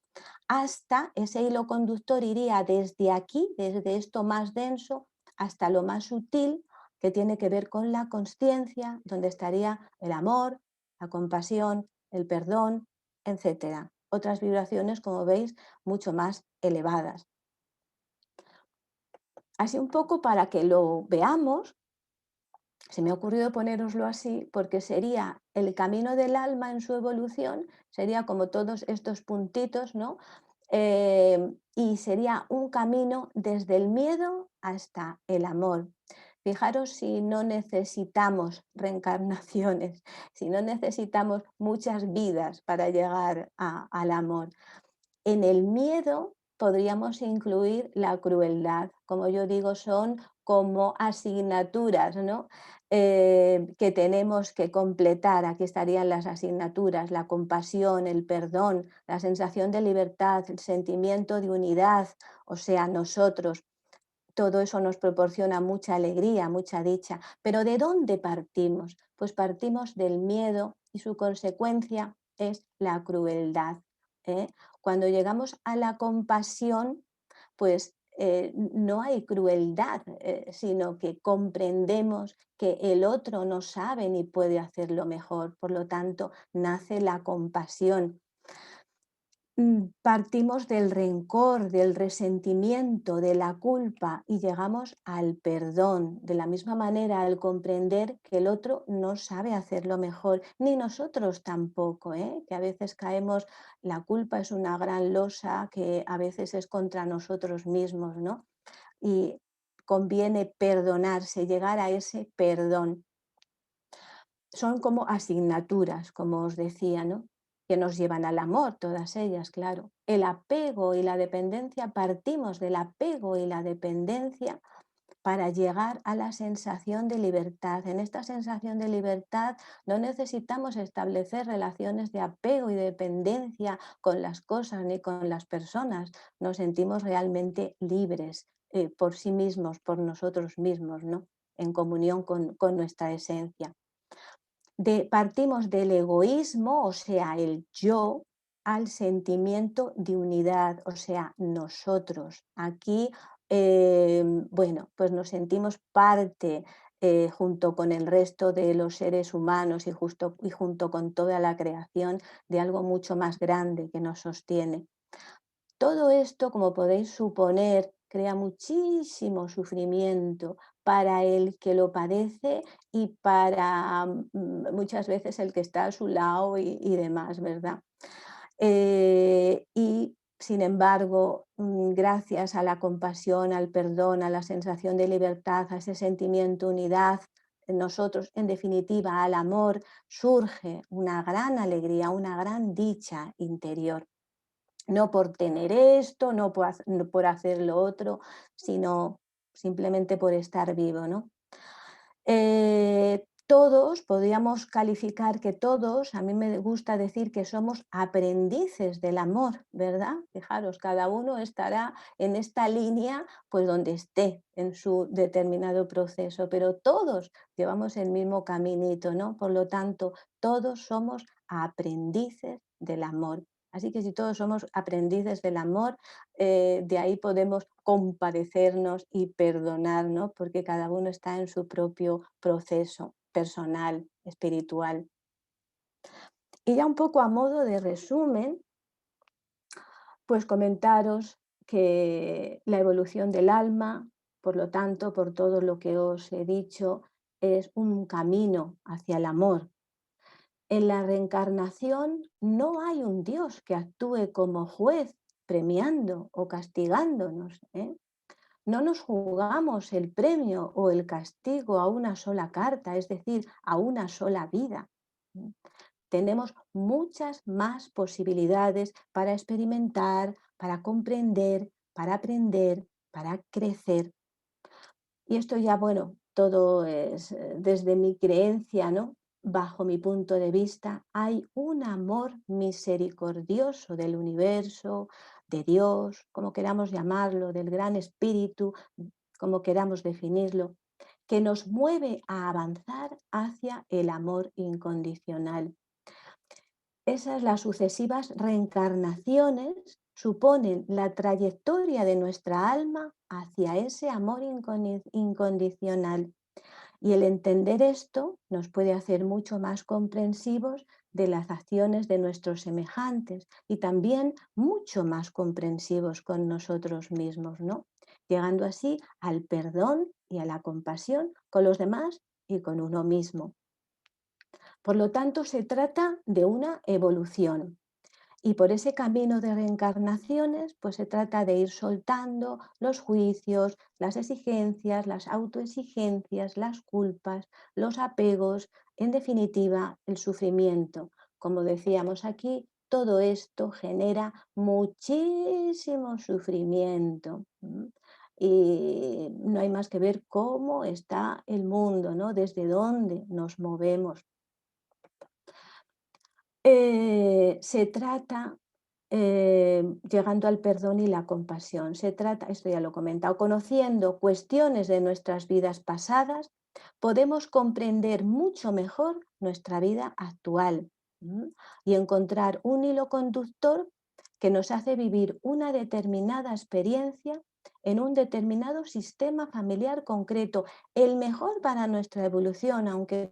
hasta ese hilo conductor iría desde aquí, desde esto más denso, hasta lo más sutil, que tiene que ver con la consciencia, donde estaría el amor, la compasión, el perdón, etcétera. otras vibraciones, como veis, mucho más elevadas. Así un poco para que lo veamos, se me ha ocurrido ponéroslo así porque sería el camino del alma en su evolución, sería como todos estos puntitos, ¿no? Y sería un camino desde el miedo hasta el amor. Fijaros si no necesitamos reencarnaciones, si no necesitamos muchas vidas para llegar al amor. En el miedo podríamos incluir la crueldad, como yo digo, son como asignaturas, ¿no? Que tenemos que completar. Aquí estarían las asignaturas, la compasión, el perdón, la sensación de libertad, el sentimiento de unidad, o sea, nosotros. Todo eso nos proporciona mucha alegría, mucha dicha. Pero ¿de dónde partimos? Pues partimos del miedo y su consecuencia es la crueldad. ¿Eh? Cuando llegamos a la compasión, pues no hay crueldad, sino que comprendemos que el otro no sabe ni puede hacerlo mejor. Por lo tanto, nace la compasión. Partimos del rencor, del resentimiento, de la culpa y llegamos al perdón. De la misma manera, al comprender que el otro no sabe hacerlo mejor, ni nosotros tampoco, ¿eh? Que a veces caemos, la culpa es una gran losa que a veces es contra nosotros mismos, ¿no? Y conviene perdonarse, llegar a ese perdón. Son como asignaturas, como os decía, ¿no? Que nos llevan al amor, todas ellas, claro. El apego y la dependencia, partimos del apego y la dependencia para llegar a la sensación de libertad. En esta sensación de libertad no necesitamos establecer relaciones de apego y dependencia con las cosas ni con las personas. Nos sentimos realmente libres por sí mismos, por nosotros mismos, ¿no? En comunión con nuestra esencia. Partimos del egoísmo, o sea, el yo, al sentimiento de unidad, o sea, nosotros. Aquí, bueno, pues nos sentimos parte junto con el resto de los seres humanos y junto con toda la creación de algo mucho más grande que nos sostiene. Todo esto, como podéis suponer, crea muchísimo sufrimiento para el que lo padece y para muchas veces el que está a su lado y demás, ¿verdad? Y sin embargo, gracias a la compasión, al perdón, a la sensación de libertad, a ese sentimiento de unidad, en nosotros, en definitiva, al amor, surge una gran alegría, una gran dicha interior. No por tener esto, no por hacer lo otro, sino simplemente por estar vivo, ¿no? Todos podríamos calificar que todos, a mí me gusta decir que somos aprendices del amor, ¿verdad? Fijaros, cada uno estará en esta línea, pues donde esté en su determinado proceso, pero todos llevamos el mismo caminito, ¿no? Por lo tanto, todos somos aprendices del amor. Así que si todos somos aprendices del amor, de ahí podemos compadecernos y perdonarnos, porque cada uno está en su propio proceso personal, espiritual. Y ya un poco a modo de resumen, pues comentaros que la evolución del alma, por lo tanto, por todo lo que os he dicho, es un camino hacia el amor. En la reencarnación no hay un Dios que actúe como juez, premiando o castigándonos, ¿eh? No nos jugamos el premio o el castigo a una sola carta, es decir, a una sola vida. Tenemos muchas más posibilidades para experimentar, para comprender, para aprender, para crecer. Y esto ya, bueno, todo es desde mi creencia, ¿no? Bajo mi punto de vista, hay un amor misericordioso del universo, de Dios, como queramos llamarlo, del gran espíritu, como queramos definirlo, que nos mueve a avanzar hacia el amor incondicional. Las sucesivas reencarnaciones suponen la trayectoria de nuestra alma hacia ese amor incondicional. Y el entender esto nos puede hacer mucho más comprensivos de las acciones de nuestros semejantes y también mucho más comprensivos con nosotros mismos, ¿no? Llegando así al perdón y a la compasión con los demás y con uno mismo. Por lo tanto, se trata de una evolución. Y por ese camino de reencarnaciones, pues se trata de ir soltando los juicios, las exigencias, las autoexigencias, las culpas, los apegos, en definitiva, el sufrimiento. Como decíamos aquí, todo esto genera muchísimo sufrimiento. Y no hay más que ver cómo está el mundo, ¿no? Desde dónde nos movemos. Se trata, llegando al perdón y la compasión, se trata, esto ya lo he comentado, conociendo cuestiones de nuestras vidas pasadas, podemos comprender mucho mejor nuestra vida actual, ¿m? Y encontrar un hilo conductor que nos hace vivir una determinada experiencia en un determinado sistema familiar concreto, el mejor para nuestra evolución, aunque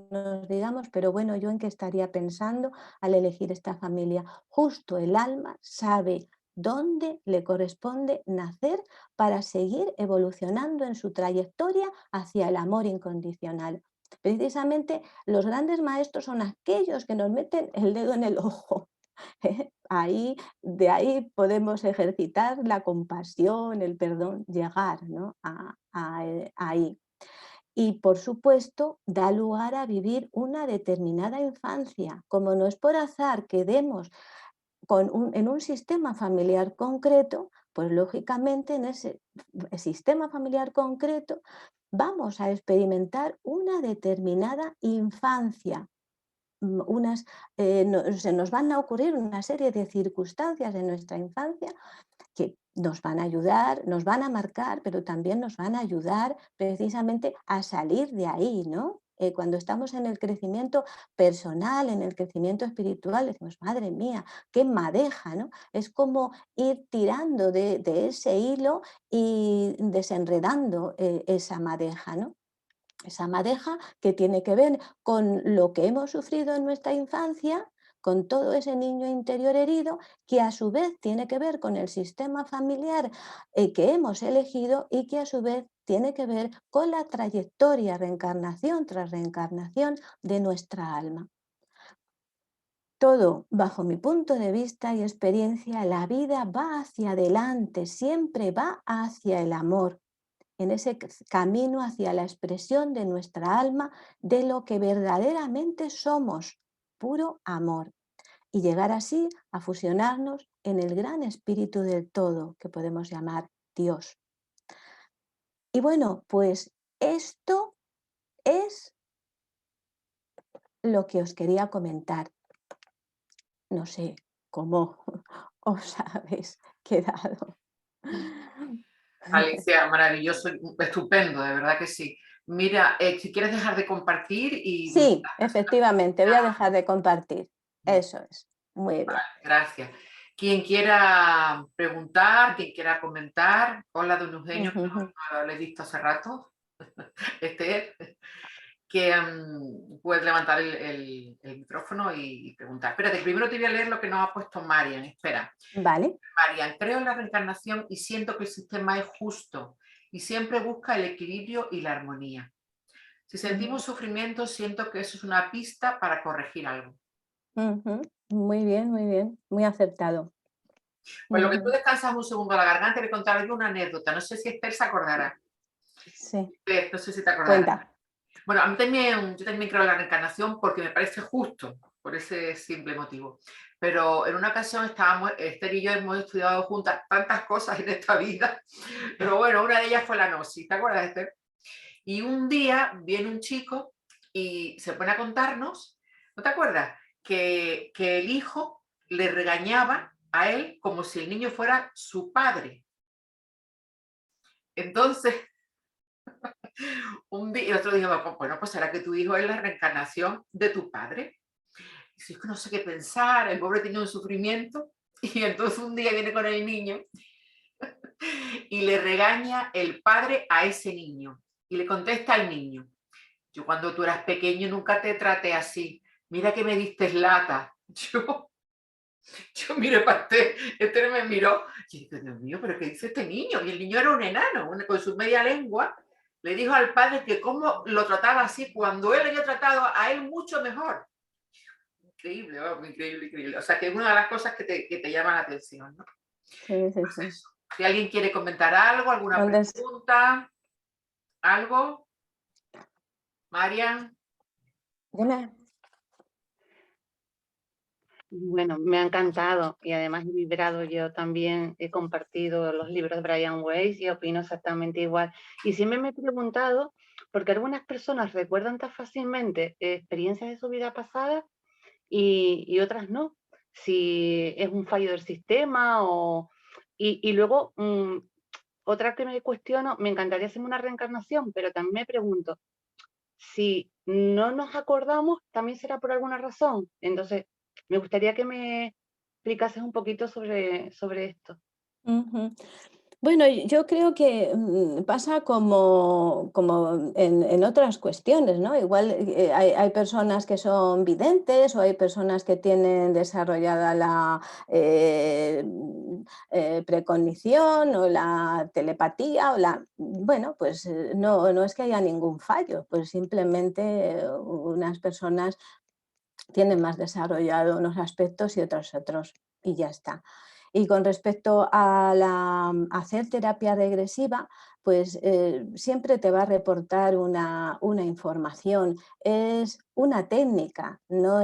nos digamos, pero bueno, ¿yo en qué estaría pensando al elegir esta familia? Justo el alma sabe dónde le corresponde nacer para seguir evolucionando en su trayectoria hacia el amor incondicional. Precisamente los grandes maestros son aquellos que nos meten el dedo en el ojo. Ahí, de ahí podemos ejercitar la compasión, el perdón, llegar, ¿no? Ahí. Y por supuesto, da lugar a vivir una determinada infancia. Como no es por azar que demos en un sistema familiar concreto, pues lógicamente en ese sistema familiar concreto vamos a experimentar una determinada infancia. Se nos van a ocurrir una serie de circunstancias en nuestra infancia que nos van a ayudar, nos van a marcar, pero también nos van a ayudar precisamente a salir de ahí, ¿no? Cuando estamos en el crecimiento personal, en el crecimiento espiritual, decimos, madre mía, qué madeja, ¿no? Es como ir tirando de ese hilo y desenredando esa madeja, ¿no? Esa madeja que tiene que ver con lo que hemos sufrido en nuestra infancia, con todo ese niño interior herido, que a su vez tiene que ver con el sistema familiar que hemos elegido y que a su vez tiene que ver con la trayectoria reencarnación tras reencarnación de nuestra alma. Todo, bajo mi punto de vista y experiencia, la vida va hacia adelante, siempre va hacia el amor, en ese camino hacia la expresión de nuestra alma, de lo que verdaderamente somos, puro amor, y llegar así a fusionarnos en el gran espíritu del todo que podemos llamar Dios. Y bueno, pues esto es lo que os quería comentar. No sé cómo os habéis quedado. Alicia, maravilloso, estupendo, de verdad que sí. Mira, si quieres dejar de compartir y Sí, efectivamente, voy a dejar de compartir. Eso es. Muy bien. gracias. Quien quiera preguntar, quien quiera comentar, hola don Eugenio, que Ujú. no lo he visto hace rato, Esther, que puedes levantar el micrófono y preguntar. Espérate, primero te voy a leer lo que nos ha puesto Marian, espera. Vale. Marian, creo en la reencarnación y siento que el sistema es justo y siempre busca el equilibrio y la armonía. Si Ujú, sentimos sufrimiento, siento que eso es una pista para corregir algo. ujú. Muy bien, muy acertado. Pues lo que tú Ujú. descansas un segundo la garganta, le contaré una anécdota. No sé si Esther se acordará. Sí, Esther, no sé si te acordarás. cuenta. Bueno, a mí también, yo también creo en la reencarnación porque me parece justo, por ese simple motivo. Pero en una ocasión estábamos, Esther y yo hemos estudiado juntas tantas cosas en esta vida, pero bueno, una de ellas fue la gnosis, ¿te acuerdas, Esther? Y un día viene un chico y se pone a contarnos, ¿no te acuerdas? Que el hijo le regañaba a él como si el niño fuera su padre. Entonces, un día, y otro dijo, bueno, pues será que tu hijo es la reencarnación de tu padre. Y si es que no sé qué pensar, el pobre tenía un sufrimiento. Y entonces un día viene con el niño y le regaña el padre a ese niño. Y le contesta al niño, Yo cuando tú eras pequeño nunca te traté así. Mira que me diste lata. Yo, yo miré para este me miró. Y dije, Dios mío, ¿pero qué dice este niño? Y el niño era un enano, con su media lengua. Le dijo al padre que cómo lo trataba así cuando él había tratado a él mucho mejor. Increíble, oh, increíble, increíble. O sea, que es una de las cosas que te llama la atención, ¿no? Sí, sí, Pues sí. eso. Si alguien quiere comentar algo, alguna Entonces, pregunta, algo, Marian. dime. Bueno, me ha encantado y además he vibrado, yo también he compartido los libros de Brian Weiss y opino exactamente igual. Y siempre me he preguntado, porque algunas personas recuerdan tan fácilmente experiencias de su vida pasada y otras no, si es un fallo del sistema o... Y luego, otra que me cuestiono, me encantaría hacer una reencarnación, pero también me pregunto, si no nos acordamos, también será por alguna razón. Entonces, me gustaría que me explicases un poquito sobre esto. Ujú. Bueno, yo creo que pasa como en otras cuestiones, ¿no? Igual hay personas que son videntes o hay personas que tienen desarrollada la precognición o la telepatía o la... Bueno, pues no es que haya ningún fallo, pues simplemente unas personas tienen más desarrollado unos aspectos y otros, y ya está. Y con respecto a hacer terapia regresiva, pues siempre te va a reportar una información. Es una técnica. No,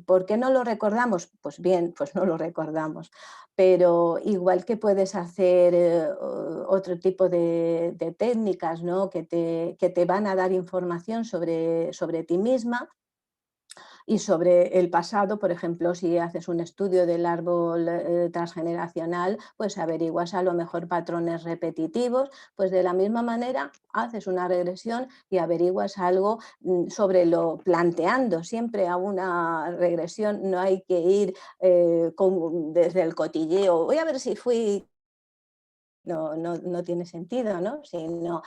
¿por qué no lo recordamos? Pues bien, pues no lo recordamos. Pero igual que puedes hacer otro tipo de técnicas, ¿no? Que te van a dar información sobre ti misma y sobre el pasado, por ejemplo, si haces un estudio del árbol transgeneracional, pues averiguas a lo mejor patrones repetitivos, pues de la misma manera haces una regresión y averiguas algo sobre lo planteando. Siempre a una regresión no hay que ir desde el cotilleo, voy a ver si fui, no tiene sentido, ¿no? Sino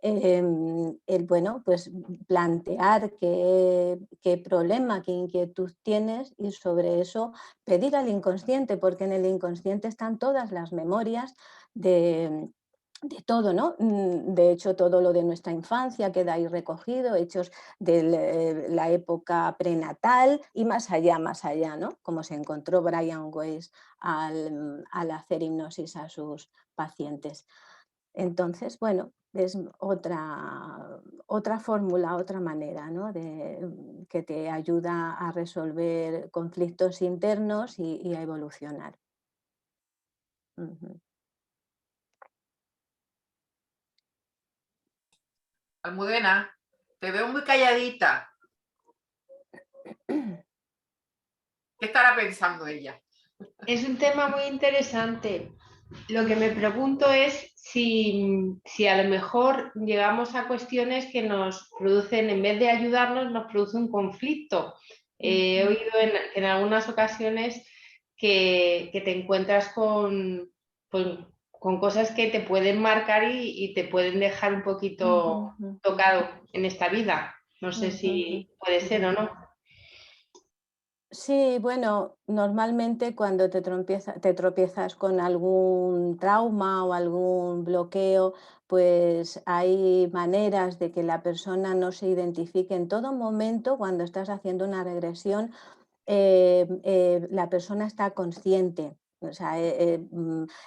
el, bueno, pues plantear qué problema, qué inquietud tienes y sobre eso pedir al inconsciente, porque en el inconsciente están todas las memorias de todo, ¿no? De hecho, todo lo de nuestra infancia queda ahí recogido, hechos de la época prenatal y más allá, ¿no? Como se encontró Brian Weiss al hacer hipnosis a sus pacientes. Entonces, bueno, es otra fórmula, otra manera, ¿no? Que te ayuda a resolver conflictos internos y a evolucionar. Ujú. Almudena, te veo muy calladita. ¿Qué estará pensando ella? Es un tema muy interesante. Lo que me pregunto es si a lo mejor llegamos a cuestiones que nos producen, en vez de ayudarnos, nos produce un conflicto. He Ujú, oído en algunas ocasiones que te encuentras con cosas que te pueden marcar y te pueden dejar un ujú, poquito ujú, tocado en esta vida. No sé ujú, ujú. si puede ser o no. Sí, bueno, normalmente cuando te tropiezas con algún trauma o algún bloqueo, pues hay maneras de que la persona no se identifique en todo momento cuando estás haciendo una regresión. La persona está consciente. O sea,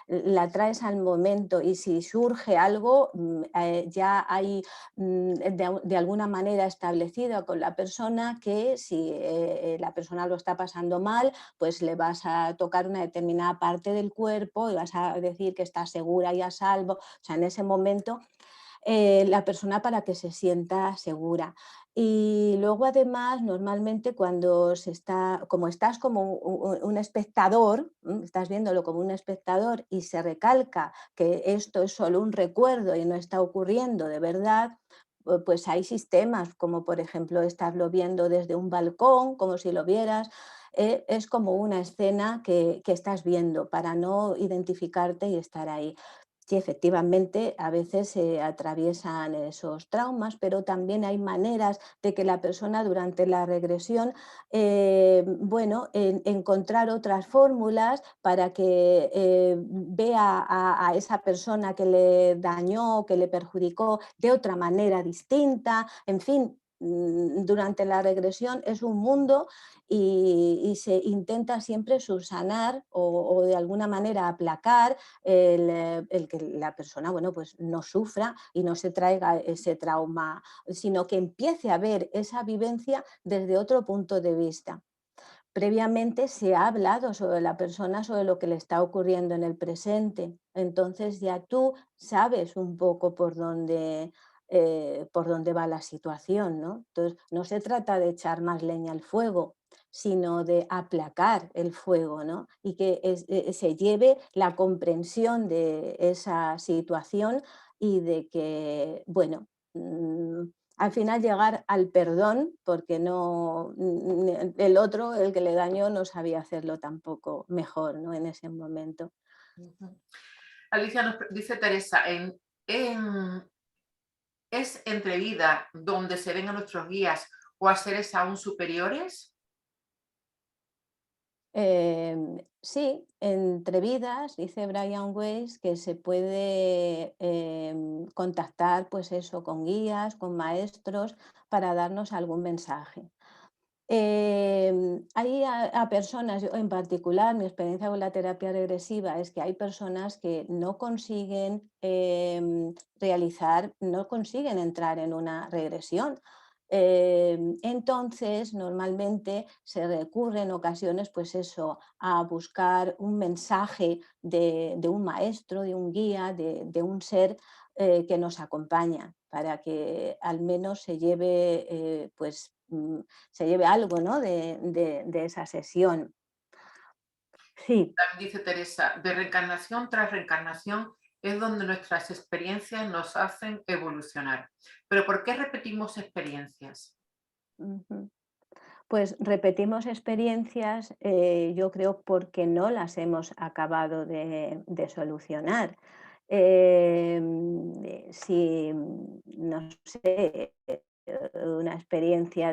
la traes al momento y si surge algo, ya hay de alguna manera establecido con la persona que si la persona lo está pasando mal, pues le vas a tocar una determinada parte del cuerpo y vas a decir que está segura y a salvo. O sea, en ese momento la persona para que se sienta segura. Y luego además, normalmente cuando como estás como un espectador, estás viéndolo como un espectador y se recalca que esto es solo un recuerdo y no está ocurriendo de verdad, pues hay sistemas como por ejemplo estarlo viendo desde un balcón, como si lo vieras. Es como una escena que estás viendo para no identificarte y estar ahí. Sí, efectivamente, a veces se atraviesan esos traumas, pero también hay maneras de que la persona durante la regresión, bueno, encontrar otras fórmulas para que vea a esa persona que le dañó, que le perjudicó de otra manera distinta. En fin, durante la regresión es un mundo y se intenta siempre subsanar o de alguna manera aplacar el que la persona, bueno, pues no sufra y no se traiga ese trauma, sino que empiece a ver esa vivencia desde otro punto de vista. Previamente se ha hablado sobre la persona, sobre lo que le está ocurriendo en el presente. Entonces ya tú sabes un poco por dónde va la situación, ¿no? Entonces no se trata de echar más leña al fuego, sino de aplacar el fuego, ¿no? Y que se lleve la comprensión de esa situación y de que, bueno, al final llegar al perdón, porque no, el otro, el que le dañó, no sabía hacerlo tampoco mejor, ¿no? En ese momento. Ujú. Alicia nos dice Teresa, en- ¿es entre vida donde se ven a nuestros guías o a seres aún superiores? Sí, entre vidas, dice Brian Weiss, que se puede contactar, pues eso, con guías, con maestros, para darnos algún mensaje. Hay a personas, yo en particular, mi experiencia con la terapia regresiva es que hay personas que no consiguen no consiguen entrar en una regresión. Entonces, normalmente se recurre en ocasiones, pues eso, a buscar un mensaje de un maestro, de un guía, de un ser que nos acompaña, para que al menos se lleve, pues, se lleve algo, ¿no? de esa sesión. Sí. También dice Teresa, de reencarnación tras reencarnación es donde nuestras experiencias nos hacen evolucionar. Pero ¿por qué repetimos experiencias? Ujú. Pues repetimos experiencias, yo creo, porque no las hemos acabado de solucionar. Si, no sé, una experiencia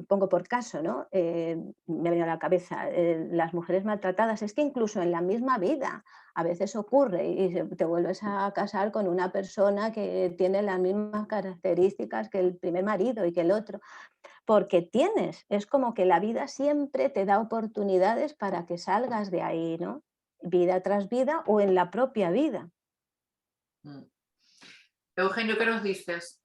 pongo por caso, ¿no? Me viene a la cabeza, las mujeres maltratadas, es que incluso en la misma vida a veces ocurre y te vuelves a casar con una persona que tiene las mismas características que el primer marido y que el otro, porque es como que la vida siempre te da oportunidades para que salgas de ahí, ¿no? Vida tras vida o en la propia vida. Mm. Eugenio, ¿qué nos dices?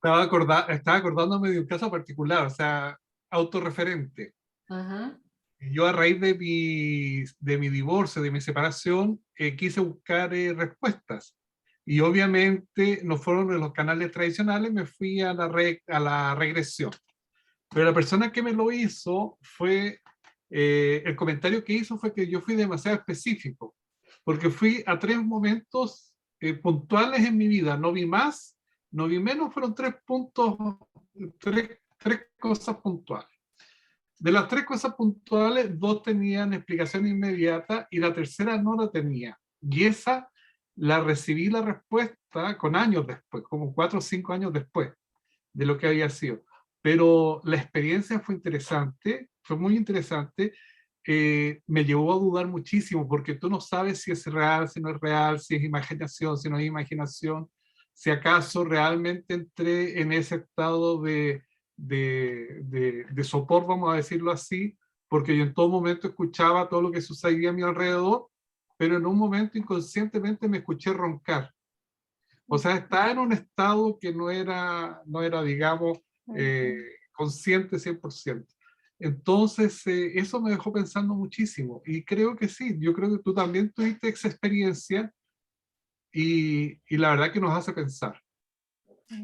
Estaba acordándome de un caso particular, o sea, autorreferente. Ujú. Yo a raíz de mi divorcio, de mi separación, quise buscar respuestas. Y obviamente no fueron en los canales tradicionales, me fui a a la regresión. Pero la persona que me lo hizo el comentario que hizo fue que yo fui demasiado específico, porque fui a 3 momentos puntuales en mi vida, no vi más, no vi menos, fueron 3 puntos, tres cosas puntuales. De las 3 cosas puntuales, 2 tenían explicación inmediata y la tercera no la tenía. Y esa la recibí la respuesta con años después, como 4 o 5 años después de lo que había sido. Pero la experiencia fue interesante, fue muy interesante. Me llevó a dudar muchísimo porque tú no sabes si es real, si no es real, si es imaginación, si no es imaginación, si acaso realmente entré en ese estado de sopor, vamos a decirlo así, porque yo en todo momento escuchaba todo lo que sucedía a mi alrededor, pero en un momento inconscientemente me escuché roncar. O sea, estaba en un estado que no era digamos, eh, consciente 100%. Entonces, eso me dejó pensando muchísimo. Y creo que sí, yo creo que tú también tuviste esa experiencia y la verdad que nos hace pensar.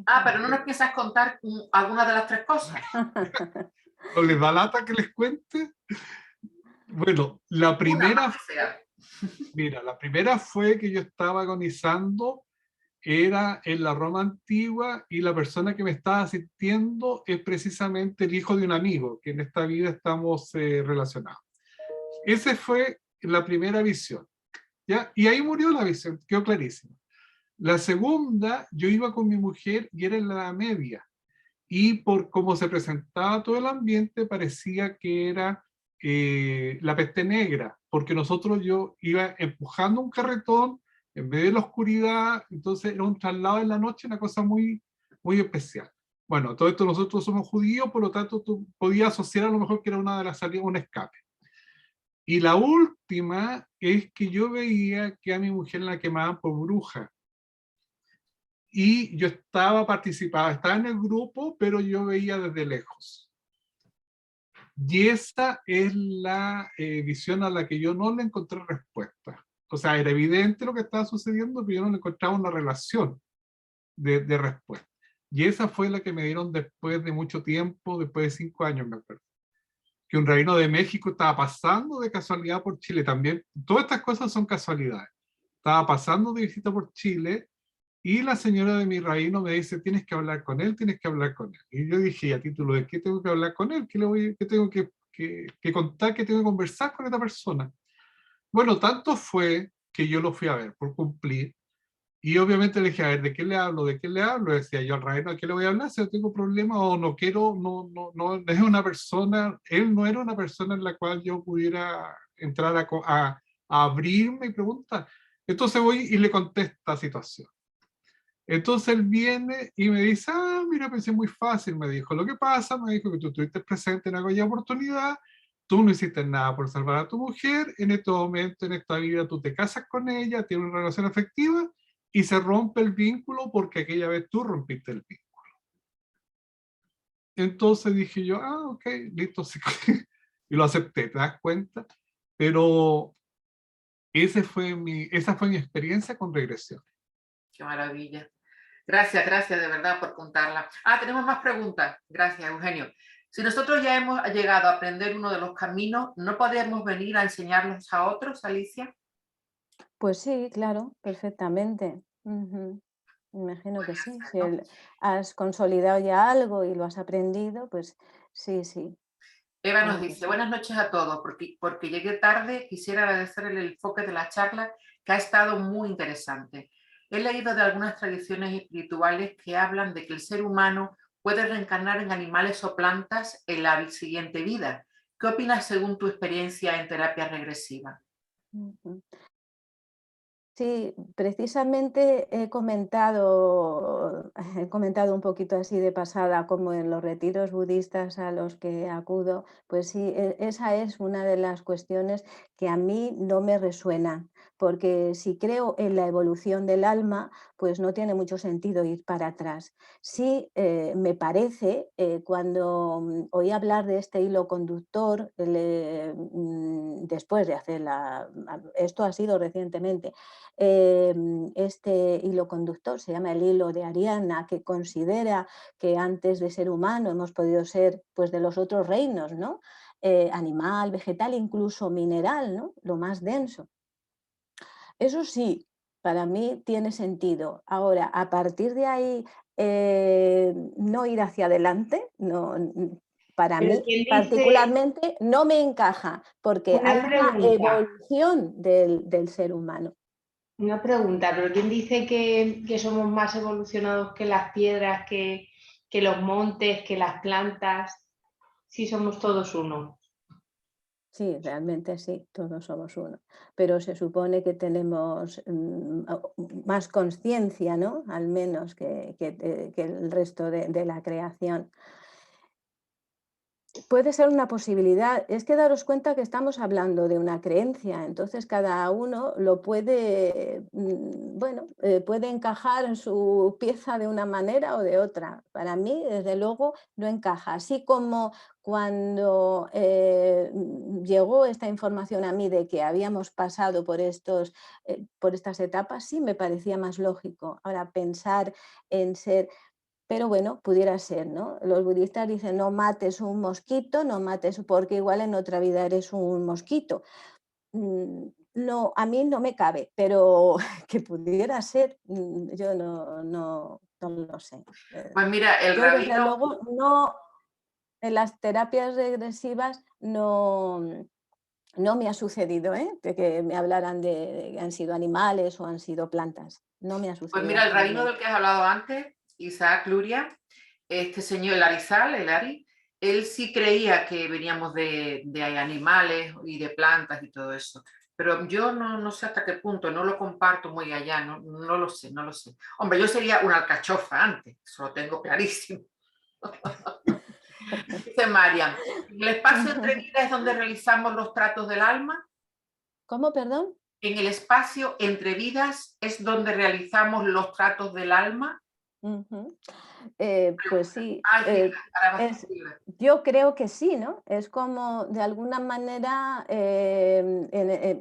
Ah, pero no nos piensas contar alguna de las 3 cosas. ¿O les da lata que les cuente? Bueno, la Una primera, más que sea. mira, la primera fue que yo estaba agonizando, era en la Roma antigua y la persona que me estaba asistiendo es precisamente el hijo de un amigo, que en esta vida estamos relacionados. Esa fue la primera visión, ¿ya? Y ahí murió la visión, quedó clarísimo. La segunda, yo iba con mi mujer y era en la Edad Media. Y por cómo se presentaba todo el ambiente, parecía que era la peste negra, porque yo iba empujando un carretón en medio de la oscuridad, entonces era un traslado en la noche, una cosa muy, muy especial. Bueno, todo esto nosotros somos judíos, por lo tanto tú podías asociar a lo mejor que era una de las salidas, un escape. Y la última es que yo veía que a mi mujer la quemaban por bruja. Y yo estaba en el grupo, pero yo veía desde lejos. Y esa es la visión a la que yo no le encontré respuesta. O sea, era evidente lo que estaba sucediendo, pero yo no le encontraba una relación de respuesta. Y esa fue la que me dieron después de mucho tiempo, después de 5 años, me acuerdo. Que un rabino de México estaba pasando de casualidad por Chile también. Todas estas cosas son casualidades. Estaba pasando de visita por Chile y la señora de mi rabino me dice, tienes que hablar con él, tienes que hablar con él. Y yo dije, ¿a título de qué tengo que hablar con él? ¿Qué tengo que contar? ¿Qué tengo que conversar con esta persona? Bueno, tanto fue que yo lo fui a ver por cumplir. Y obviamente le dije, a ver, ¿de qué le hablo? ¿De qué le hablo? Decía yo al rabino, ¿a qué le voy a hablar? Si no tengo problema o no quiero, no es una persona, él no era una persona en la cual yo pudiera entrar a abrirme y preguntar. Entonces voy y le contesto esta situación. Entonces él viene y me dice, ah, mira, pensé muy fácil, me dijo. Lo que pasa, me dijo que tú estuviste presente en aquella oportunidad, tú no hiciste nada por salvar a tu mujer, en este momento, en esta vida, tú te casas con ella, tienes una relación afectiva y se rompe el vínculo porque aquella vez tú rompiste el vínculo. Entonces dije yo, ah, ok, listo, sí. Y lo acepté, ¿te das cuenta? Pero esa fue mi experiencia con regresión. Qué maravilla. Gracias, gracias de verdad por contarla. Ah, tenemos más preguntas. Gracias, Eugenio. Si nosotros ya hemos llegado a aprender uno de los caminos, ¿no podemos venir a enseñarlos a otros, Alicia? Pues sí, claro, perfectamente. Ujú. Imagino que Podría sí. ser, Si ¿no? has consolidado ya algo y lo has aprendido, pues sí, sí, Eva nos claro que dice, sí. buenas noches a todos, porque llegué tarde, quisiera agradecer el enfoque de la charla que ha estado muy interesante. He leído de algunas tradiciones espirituales que hablan de que el ser humano puede reencarnar en animales o plantas en la siguiente vida. ¿Qué opinas según tu experiencia en terapia regresiva? Ujú. Sí, precisamente he comentado un poquito así de pasada, como en los retiros budistas a los que acudo, pues sí, esa es una de las cuestiones que a mí no me resuena, porque si creo en la evolución del alma, pues no tiene mucho sentido ir para atrás. Sí, me parece, cuando oí hablar de este hilo conductor, después de hacer esto ha sido recientemente, este hilo conductor, se llama el hilo de Ariana, que considera que antes de ser humano hemos podido ser pues, de los otros reinos, ¿no? Animal, vegetal, incluso mineral, ¿no? Lo más denso. Eso sí, para mí tiene sentido. Ahora, a partir de ahí, no ir hacia adelante, no, para Pero mí ¿quién dice, particularmente no me encaja, porque una hay una pregunta, evolución del ser humano. una pregunta, pero quién dice que somos más evolucionados que las piedras, que los montes, que las plantas, si somos todos uno? Sí, realmente sí, todos somos uno, pero se supone que tenemos más conciencia, ¿no? Al menos que el resto de la creación. Puede ser una posibilidad. Es que daros cuenta que estamos hablando de una creencia, entonces cada uno lo puede, bueno, puede encajar en su pieza de una manera o de otra. Para mí, desde luego, no encaja. Así como cuando llegó esta información a mí de que habíamos pasado por estas etapas, sí me parecía más lógico. Ahora, pensar en ser, pero bueno, pudiera ser, ¿no? Los budistas dicen no mates un mosquito, no mates porque igual en otra vida eres un mosquito. No, a mí no me cabe, pero que pudiera ser, yo no lo sé. Pues mira, el Yo desde rabino, luego no, en las terapias regresivas no, No me ha sucedido, ¿eh? De que me hablaran de que han sido animales o han sido plantas. No me ha Pues sucedido mira, el hasta el rabino momento. del que has hablado antes, Isaac Luria, este señor, el Arizal, el Ari, él sí creía que veníamos de animales y de plantas y todo eso. Pero yo no sé hasta qué punto, no lo comparto muy allá, no lo sé, no lo sé. Hombre, yo sería una alcachofa antes, eso lo tengo clarísimo. Dice Marian, ¿en el espacio entre vidas es donde realizamos los tratos del alma? ¿Cómo, perdón? ¿En el espacio entre vidas es donde realizamos los tratos del alma? Ujú. Pues sí, Ay, fíjate, ahora vas a es, escribir. yo creo que sí, ¿no? Es como de alguna manera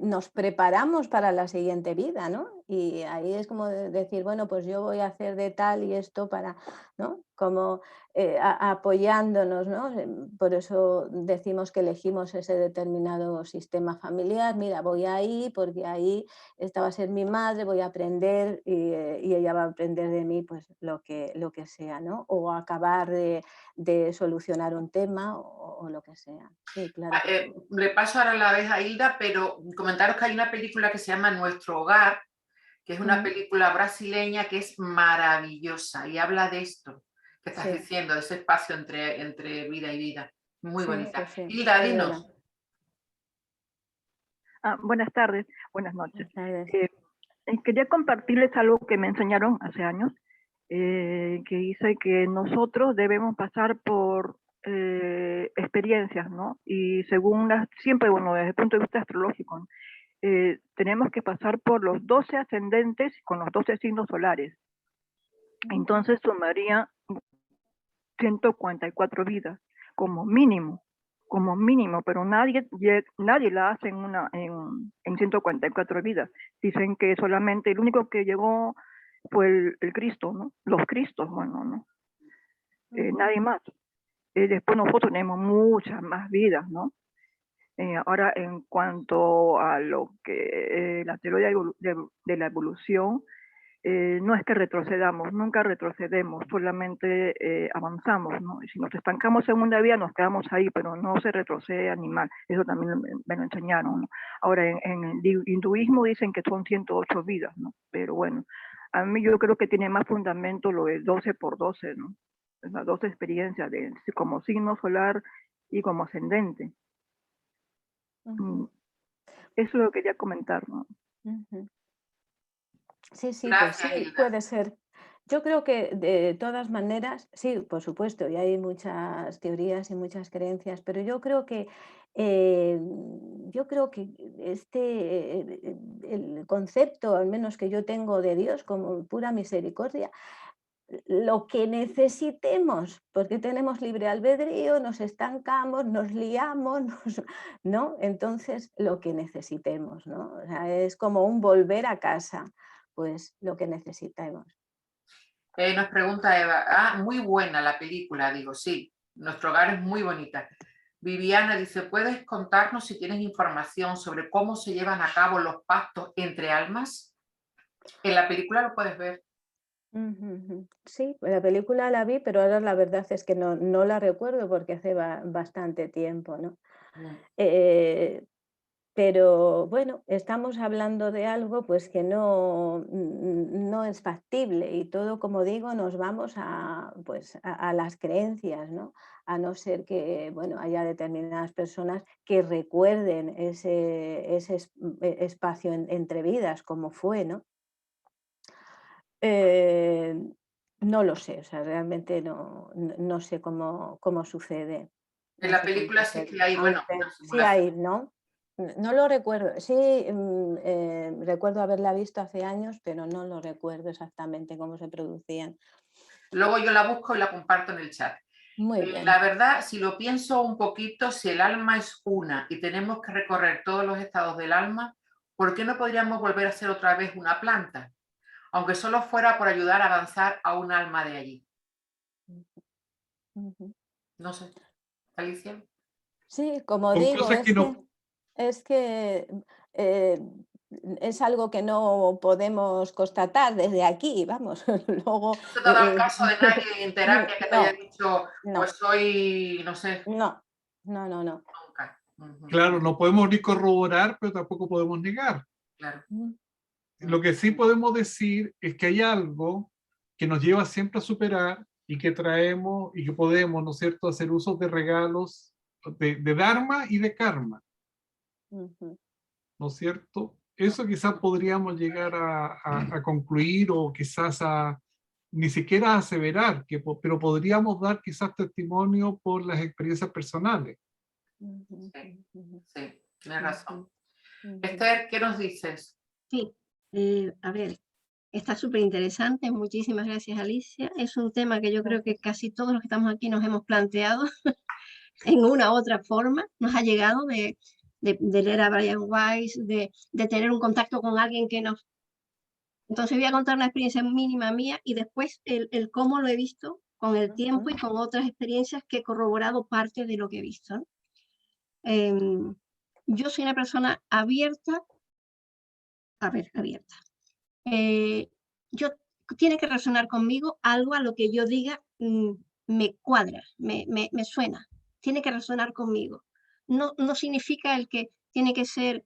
nos preparamos para la siguiente vida, ¿no? Y ahí es como decir, bueno, pues yo voy a hacer de tal y esto para, ¿no? Como apoyándonos, ¿no? Por eso decimos que elegimos ese determinado sistema familiar. Mira, voy ahí porque ahí esta va a ser mi madre, voy a aprender y ella va a aprender de mí pues lo que sea, ¿no? O acabar de solucionar un tema o lo que sea. Sí, claro que sí. Le paso ahora la vez a Hilda, pero comentaros que hay una película que se llama Nuestro Hogar, que es una Mm, película brasileña que es maravillosa y habla de esto que estás sí, diciendo, de ese espacio entre vida y vida. Muy sí, bonita. pues sí, Hilda, es verdad. dinos. Buenas tardes, buenas noches. Buenas tardes. Quería compartirles algo que me enseñaron hace años, que dice que nosotros debemos pasar por experiencias, ¿no? Y según siempre, bueno, desde el punto de vista astrológico, ¿no? Tenemos que pasar por los 12 ascendentes con los 12 signos solares. Entonces sumaría 144 vidas, como mínimo, pero nadie la hace en 144 vidas. Dicen que solamente el único que llegó fue el Cristo, ¿no? Los Cristos, bueno, ¿no? Nadie más. Después nosotros tenemos muchas más vidas, ¿no? Ahora, en cuanto a lo que la teoría de la evolución, no es que retrocedamos, nunca retrocedemos, solamente avanzamos, ¿no? Y si nos estancamos en una vía, nos quedamos ahí, pero no se retrocede animal. Eso también me lo enseñaron, ¿no? Ahora, en el hinduismo dicen que son 108 vidas, ¿no? Pero bueno, a mí yo creo que tiene más fundamento lo de 12 por 12, ¿no? Las 12 experiencias como signo solar y como ascendente. Eso lo quería comentar, ¿no? Sí, sí, pues Gracias, sí, Hilda. puede ser. Yo creo que de todas maneras, sí, por supuesto, y hay muchas teorías y muchas creencias, pero eh, yo creo que el concepto, al menos que yo tengo de Dios como pura misericordia, lo que necesitemos, porque tenemos libre albedrío, nos estancamos, nos liamos, ¿no? Entonces, lo que necesitemos, ¿no? O sea, es como un volver a casa, pues lo que necesitemos. Nos pregunta Eva, muy buena la película, digo, sí, Nuestro Hogar es muy bonita. Viviana dice, ¿puedes contarnos si tienes información sobre cómo se llevan a cabo los pactos entre almas? En la película lo puedes ver. Sí, la película la vi, pero ahora la verdad es que no la recuerdo porque hace bastante tiempo, ¿no? Eh, Pero bueno, estamos hablando de algo pues que no es factible y todo, como digo, nos vamos pues, a las creencias, ¿no? A no ser que bueno, haya determinadas personas que recuerden ese espacio entre vidas, como fue, ¿no? Eh, no lo sé, o sea, realmente no sé cómo sucede. En No la sé cómo película sí sucede. que hay, bueno, Aunque una sí simulación. hay, ¿no? No lo recuerdo. Sí, recuerdo haberla visto hace años, pero no lo recuerdo exactamente cómo se producían. Luego yo la busco y la comparto en el chat. Muy La bien. verdad, si lo pienso un poquito, si el alma es una y tenemos que recorrer todos los estados del alma, ¿por qué no podríamos volver a ser otra vez una planta? Aunque solo fuera por ayudar a avanzar a un alma de allí. Ujú. No sé, Alicia. Sí, como Son digo, cosas que no, es que eh, es algo que no podemos constatar desde aquí, vamos. Luego, ¿No se te ha dado el caso de nadie en terapia que te haya no, dicho, pues no, soy, no sé, no, no. nunca? Ujú. Claro, no podemos ni corroborar, pero tampoco podemos negar. Claro. Lo que sí podemos decir es que hay algo que nos lleva siempre a superar y que traemos y que podemos, ¿no es cierto?, hacer uso de regalos de Dharma y de Karma, Ujú. ¿no es cierto? Eso quizás podríamos llegar a concluir o quizás a ni siquiera a aseverar, pero podríamos dar quizás testimonio por las experiencias personales. Ujú. Sí, Ujú. sí, tienes razón. Ujú. Esther, ¿qué nos dices? Sí, a ver, está súper interesante. Muchísimas gracias, Alicia. Es un tema que yo creo que casi todos los que estamos aquí nos hemos planteado en una u otra forma. Nos ha llegado de leer a Brian Weiss, de tener un contacto con alguien que nos... Entonces voy a contar una experiencia mínima mía y después el cómo lo he visto con el tiempo y con otras experiencias que he corroborado parte de lo que he visto, ¿no? Yo soy una persona abierta. Yo tiene que resonar conmigo algo a lo que yo diga, me cuadra, me suena, tiene que resonar conmigo. No significa el que tiene que ser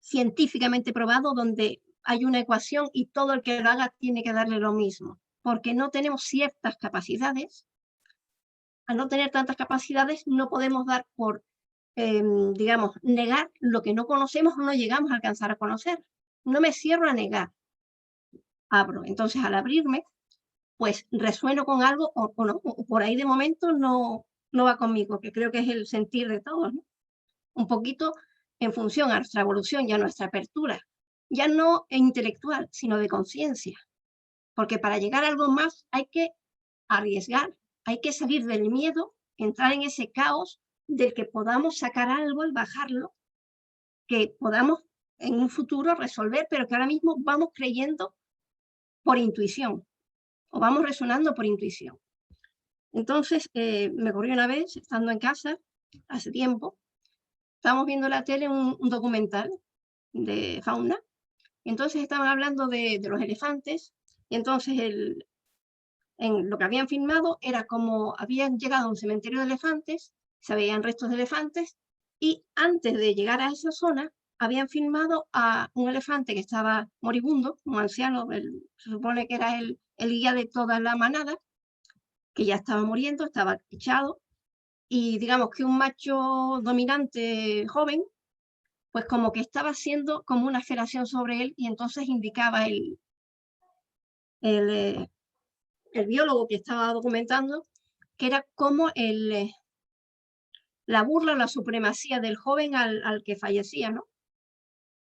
científicamente probado donde hay una ecuación y todo el que lo haga tiene que darle lo mismo, porque no tenemos ciertas capacidades. Al no tener tantas capacidades no podemos dar por, digamos, negar lo que no conocemos o no llegamos a alcanzar a conocer. No me cierro a negar, abro. Entonces, al abrirme, pues resueno con algo o no, o por ahí de momento no va conmigo, que creo que es el sentir de todos, ¿no? Un poquito en función a nuestra evolución y a nuestra apertura, ya no intelectual, sino de conciencia. Porque para llegar a algo más hay que arriesgar, hay que salir del miedo, entrar en ese caos del que podamos sacar algo y bajarlo, que podamos en un futuro resolver, pero que ahora mismo vamos creyendo por intuición, o vamos resonando por intuición. Entonces, me ocurrió una vez, estando en casa, hace tiempo, estábamos viendo en la tele un documental de fauna, y entonces estaban hablando de los elefantes, y entonces en lo que habían filmado era como habían llegado a un cementerio de elefantes, se veían restos de elefantes, y antes de llegar a esa zona, habían filmado a un elefante que estaba moribundo, un anciano, se supone que era el guía de toda la manada, que ya estaba muriendo, estaba echado, y digamos que un macho dominante joven, pues como que estaba haciendo como una felación sobre él, y entonces indicaba el biólogo que estaba documentando, que era como la burla o la supremacía del joven al que fallecía, ¿no?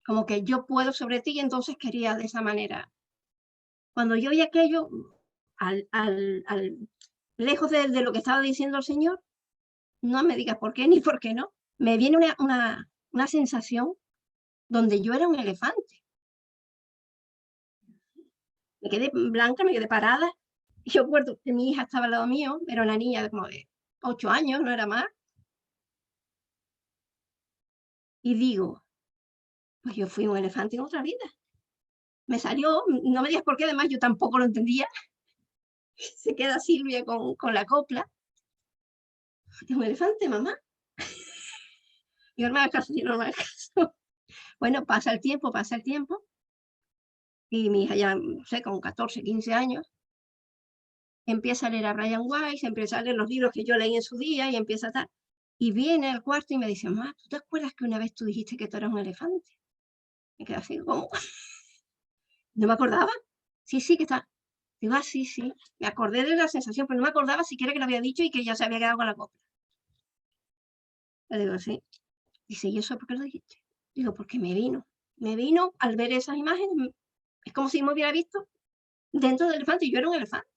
Como que yo puedo sobre ti, y entonces quería de esa manera. Cuando yo vi aquello, lejos de lo que estaba diciendo el Señor, no me digas por qué ni por qué no, me viene una sensación donde yo era un elefante. Me quedé blanca, me quedé parada. Yo recuerdo que mi hija estaba al lado mío, era una niña de como de 8 años, no era más. Y digo, pues yo fui un elefante en otra vida. Me salió, no me digas por qué, además yo tampoco lo entendía. Se queda Silvia con la copla. ¿Es un elefante, mamá? Y no me hagas caso, no me hagas caso. Bueno, pasa el tiempo, y mi hija ya, no sé, con 14, 15 años, empieza a leer a Brian Weiss, empieza a leer los libros que yo leí en su día y empieza a estar. Y viene al cuarto y me dice, mamá, ¿tú te acuerdas que una vez tú dijiste que tú eras un elefante? Me quedé así, ¿cómo? No me acordaba. Sí, que está. Digo, sí. Me acordé de la sensación, pero no me acordaba siquiera que lo había dicho y que ya se había quedado con la copla. Le digo, sí. Dice, ¿y eso por qué lo dijiste? Digo, porque me vino. Me vino al ver esas imágenes. Es como si me hubiera visto dentro del elefante y yo era un elefante.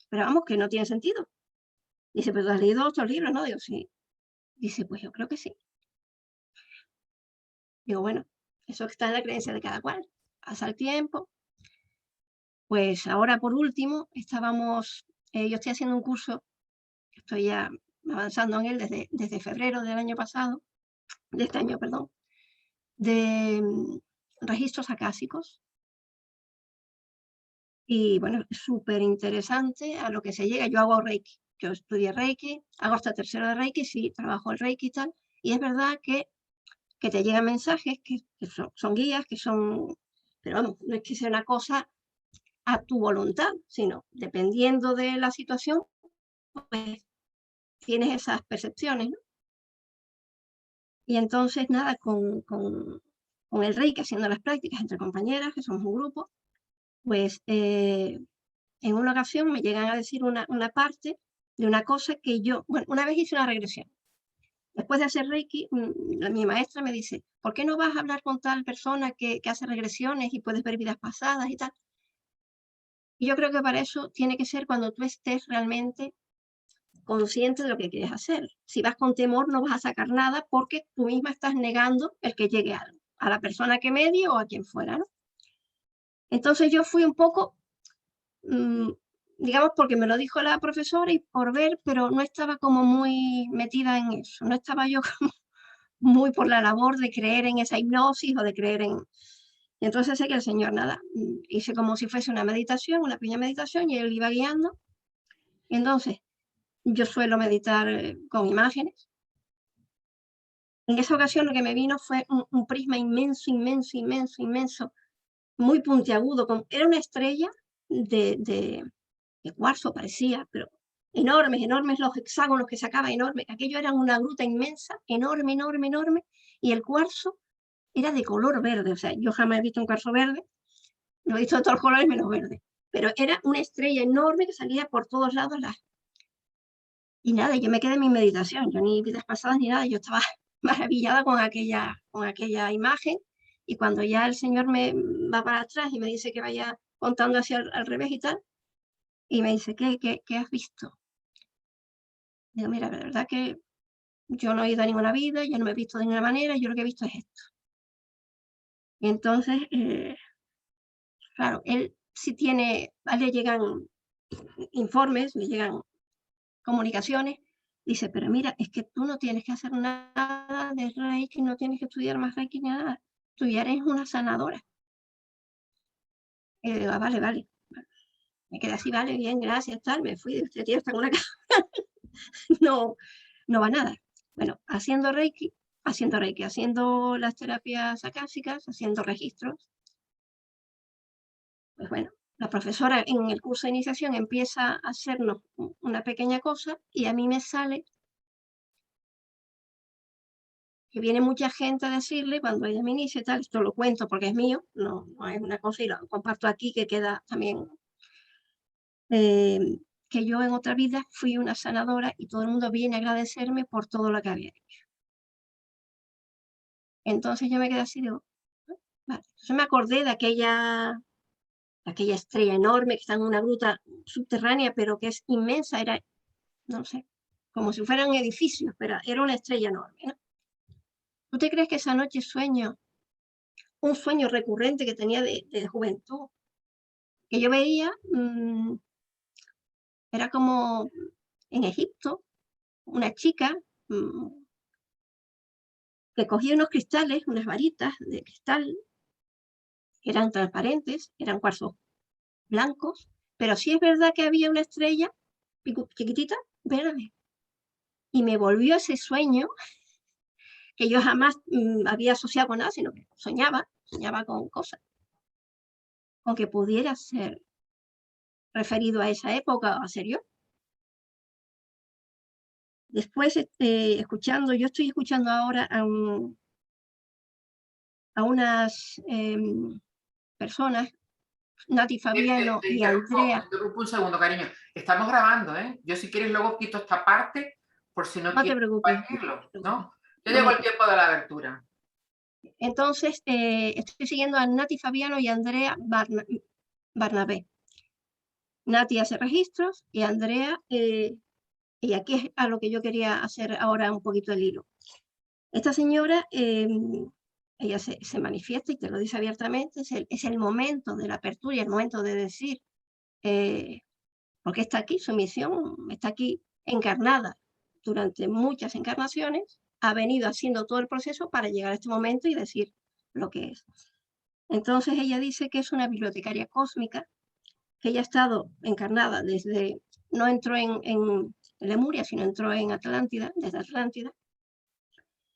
Pero vamos, que no tiene sentido. Dice, pero tú has leído otros libros, ¿no? Digo, sí. Dice, pues yo creo que sí. Digo, bueno, eso está en la creencia de cada cual. Pasa el tiempo. Pues ahora, por último, yo estoy haciendo un curso, estoy ya avanzando en él desde febrero del año pasado, de este año, perdón, de registros acásicos. Y bueno, es súper interesante a lo que se llega. Yo hago Reiki, yo estudié Reiki, hago hasta tercero de Reiki, sí, trabajo el Reiki y tal, y es verdad que te llegan mensajes que son guías, que son, pero vamos, no es que sea una cosa a tu voluntad, sino dependiendo de la situación, pues tienes esas percepciones, ¿no? Y entonces, nada, con el Reiki, haciendo las prácticas entre compañeras, que somos un grupo, pues en una ocasión me llegan a decir una parte de una cosa que yo, bueno, una vez hice una regresión. Después de hacer Reiki, mi maestra me dice, ¿por qué no vas a hablar con tal persona que hace regresiones y puedes ver vidas pasadas y tal? Y yo creo que para eso tiene que ser cuando tú estés realmente consciente de lo que quieres hacer. Si vas con temor no vas a sacar nada porque tú misma estás negando el que llegue algo, a la persona que medie o a quien fuera, ¿no? Entonces yo fui un poco, digamos, porque me lo dijo la profesora y por ver, pero no estaba como muy metida en eso, no estaba yo como muy por la labor de creer en esa hipnosis o de creer en... Y entonces sé que el Señor, nada, hice como si fuese una meditación, una pequeña meditación, y Él iba guiando. Y entonces, yo suelo meditar con imágenes. En esa ocasión lo que me vino fue un prisma inmenso, inmenso, inmenso, inmenso, muy puntiagudo. Era una estrella de cuarzo, parecía, pero enormes, enormes los hexágonos que sacaba, enormes. Aquello era una gruta inmensa, enorme, enorme, enorme, y el cuarzo era de color verde. O sea, yo jamás he visto un cuarzo verde, no he visto de todos los colores menos verde, pero era una estrella enorme que salía por todos lados. Y nada, yo me quedé en mi meditación, yo ni vidas pasadas ni nada, yo estaba maravillada con aquella imagen, y cuando ya el Señor me va para atrás y me dice que vaya contando hacia al revés y tal, y me dice, ¿qué has visto? Digo, mira, la verdad que yo no he ido a ninguna vida, yo no me he visto de ninguna manera, yo lo que he visto es esto. Y entonces, claro, él sí tiene, a él le llegan informes, le llegan comunicaciones, dice, pero mira, es que tú no tienes que hacer nada de Reiki, no tienes que estudiar más Reiki ni nada, tú ya eres una sanadora. Y digo, vale, vale. Me quedé así, vale, bien, gracias, tal, me fui, este tío está en una casa, no va nada. Bueno, haciendo las terapias akáshicas, haciendo registros, pues bueno, la profesora en el curso de iniciación empieza a hacernos una pequeña cosa y a mí me sale que viene mucha gente a decirle cuando ella me inicia y tal, esto lo cuento porque es mío, no es una cosa y lo comparto aquí que queda también, que yo en otra vida fui una sanadora y todo el mundo viene a agradecerme por todo lo que había hecho. Entonces yo me quedé así, digo, vale. Entonces me acordé de aquella estrella enorme que está en una gruta subterránea, pero que es inmensa, era, no sé, como si fueran edificios, pero era una estrella enorme, ¿no? ¿Tú te crees que esa noche un sueño recurrente que tenía de juventud, que yo veía, era como en Egipto, una chica que cogía unos cristales, unas varitas de cristal, que eran transparentes, eran cuarzos blancos, pero sí es verdad que había una estrella chiquitita, verde. Y me volvió ese sueño que yo jamás había asociado con nada, sino que soñaba con cosas, con que pudiera ser referido a esa época o a ser yo. Después, yo estoy escuchando ahora a unas personas, Nati Fabiano Te y Andrea. interrumpo un segundo, cariño. Estamos grabando, ¿eh? Yo si quieres luego quito esta parte por si no, No te quieres preocupes. compartirlo, ¿no? Yo llego el tiempo de la abertura. Entonces, estoy siguiendo a Nati Fabiano y Andrea Barnabé. Nati hace registros y Andrea, y aquí es a lo que yo quería hacer ahora un poquito el hilo. Esta señora, ella se manifiesta y te lo dice abiertamente, es el momento de la apertura y el momento de decir, porque está aquí, su misión está aquí encarnada durante muchas encarnaciones, ha venido haciendo todo el proceso para llegar a este momento y decir lo que es. Entonces ella dice que es una bibliotecaria cósmica, que ella ha estado encarnada desde, no entró en Lemuria, sino entró en Atlántida, desde Atlántida,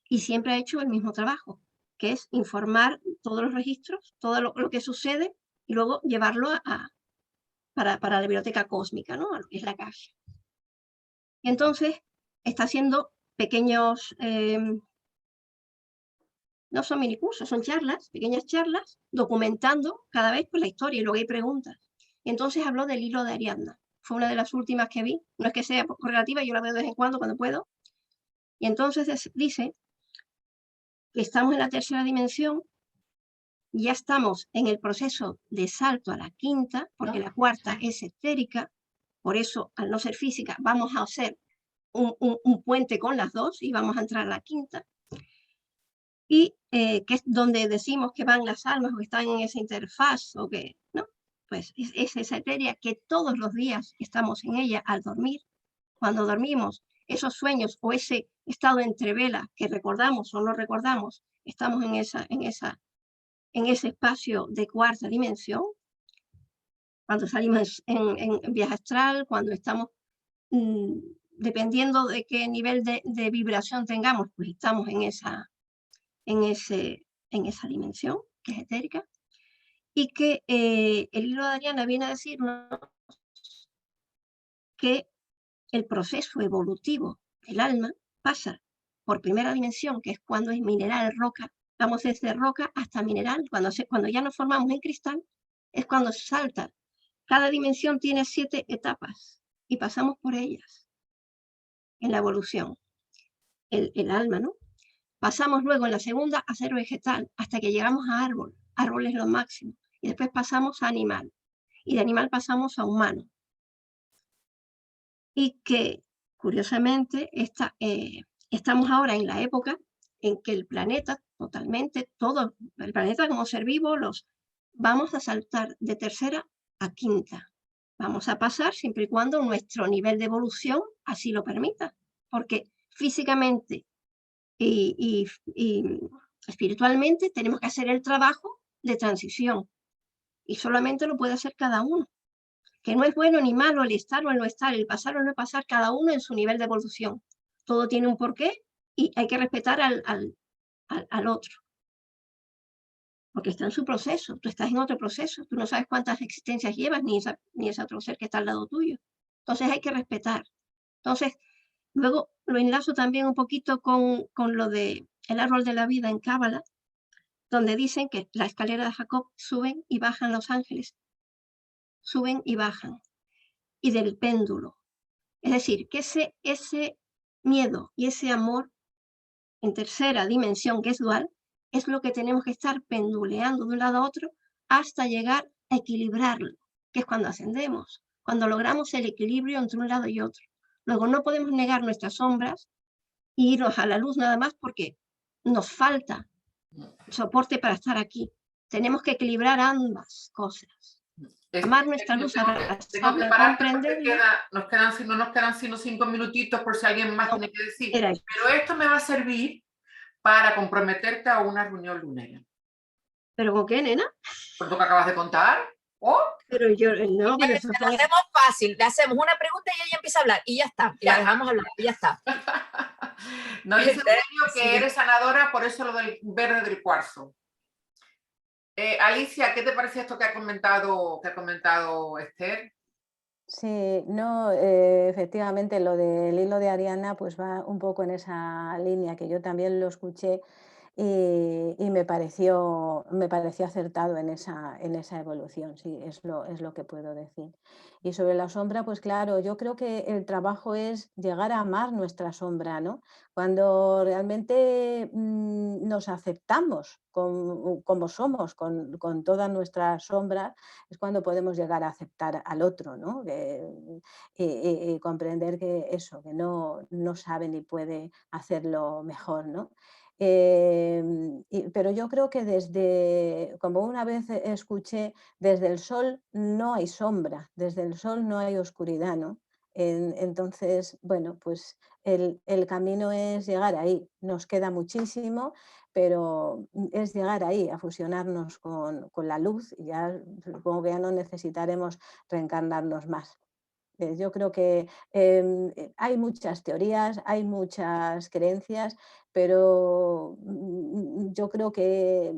y siempre ha hecho el mismo trabajo, que es informar todos los registros, todo lo que sucede, y luego llevarlo para la biblioteca cósmica, ¿no? A lo que es la caja. Y entonces está haciendo pequeños, no son minicursos, son charlas, pequeñas charlas, documentando cada vez pues, la historia, y luego hay preguntas. Y entonces habló del hilo de Ariadna. Fue una de las últimas que vi. No es que sea correlativa, yo la veo de vez en cuando puedo. Y entonces dice que estamos en la tercera dimensión, ya estamos en el proceso de salto a la quinta, porque la cuarta es etérica, por eso, al no ser física, vamos a hacer un puente con las dos y vamos a entrar a la quinta. Y que es donde decimos que van las almas o que están en esa interfaz, o que, ¿no? Pues es esa etérea que todos los días estamos en ella al dormir. Cuando dormimos, esos sueños o ese estado entre velas que recordamos o no recordamos, estamos en ese espacio de cuarta dimensión. Cuando salimos en viaje astral, cuando estamos, dependiendo de qué nivel de vibración tengamos, pues estamos en esa dimensión que es etérica, y que el hilo de Ariadna viene a decirnos que el proceso evolutivo del alma pasa por primera dimensión, que es cuando es mineral, roca, vamos desde roca hasta mineral, cuando ya nos formamos en cristal, es cuando salta. Cada dimensión tiene 7 etapas y pasamos por ellas en la evolución, el alma, ¿no? Pasamos luego en la segunda a ser vegetal, hasta que llegamos a árbol. Árbol es lo máximo. Y después pasamos a animal. Y de animal pasamos a humano. Y que, curiosamente, estamos ahora en la época en que el planeta, totalmente, todo, el planeta como ser vivo, vamos a saltar de tercera a quinta. Vamos a pasar siempre y cuando nuestro nivel de evolución así lo permita. Porque físicamente y espiritualmente tenemos que hacer el trabajo de transición, y solamente lo puede hacer cada uno, que no es bueno ni malo el estar o el no estar, el pasar o no pasar, cada uno en su nivel de evolución. Todo tiene un porqué y hay que respetar al otro, porque está en su proceso, tú estás en otro proceso, tú no sabes cuántas existencias llevas, ni ese otro ser que está al lado tuyo. Entonces hay que respetar. Entonces, luego lo enlazo también un poquito con lo de el árbol de la vida en Cábala, donde dicen que la escalera de Jacob suben y bajan los ángeles, suben y bajan, y del péndulo. Es decir, que ese miedo y ese amor en tercera dimensión, que es dual, es lo que tenemos que estar penduleando de un lado a otro hasta llegar a equilibrarlo, que es cuando ascendemos, cuando logramos el equilibrio entre un lado y otro. Luego no podemos negar nuestras sombras e irnos a la luz nada más porque nos falta soporte para estar aquí. Tenemos que equilibrar ambas cosas. Amar nuestra luz, abrazarla, comprenderla. No nos quedan sino 5 minutitos por si alguien más tiene que decir. Pero esto me va a servir para comprometerte a una reunión lunera. ¿Pero con qué, nena? Por lo que acabas de contar. ¿Oh? Pero yo no. Pero eso lo hacemos fácil, le hacemos una pregunta y ella empieza a hablar y ya está, y la dejamos hablar y ya está. No dice Eugenio que eres sanadora, por eso lo del verde del cuarzo. Alicia, ¿qué te parece esto que ha comentado Esther? Sí, no, efectivamente lo del hilo de Ariadna pues va un poco en esa línea, que yo también lo escuché y me pareció acertado en esa evolución, sí, es lo que puedo decir. Y sobre la sombra, pues claro, yo creo que el trabajo es llegar a amar nuestra sombra, ¿no? Cuando realmente nos aceptamos como somos, con todas nuestras sombras, es cuando podemos llegar a aceptar al otro, ¿no? Y comprender que eso, que no sabe ni puede hacerlo mejor, ¿no? Pero yo creo que como una vez escuché, desde el sol no hay sombra, desde el sol no hay oscuridad, ¿no? Entonces, bueno, pues el camino es llegar ahí. Nos queda muchísimo, pero es llegar ahí, a fusionarnos con la luz, y ya supongo que ya no necesitaremos reencarnarnos más. Yo creo que hay muchas teorías, hay muchas creencias, pero yo creo que,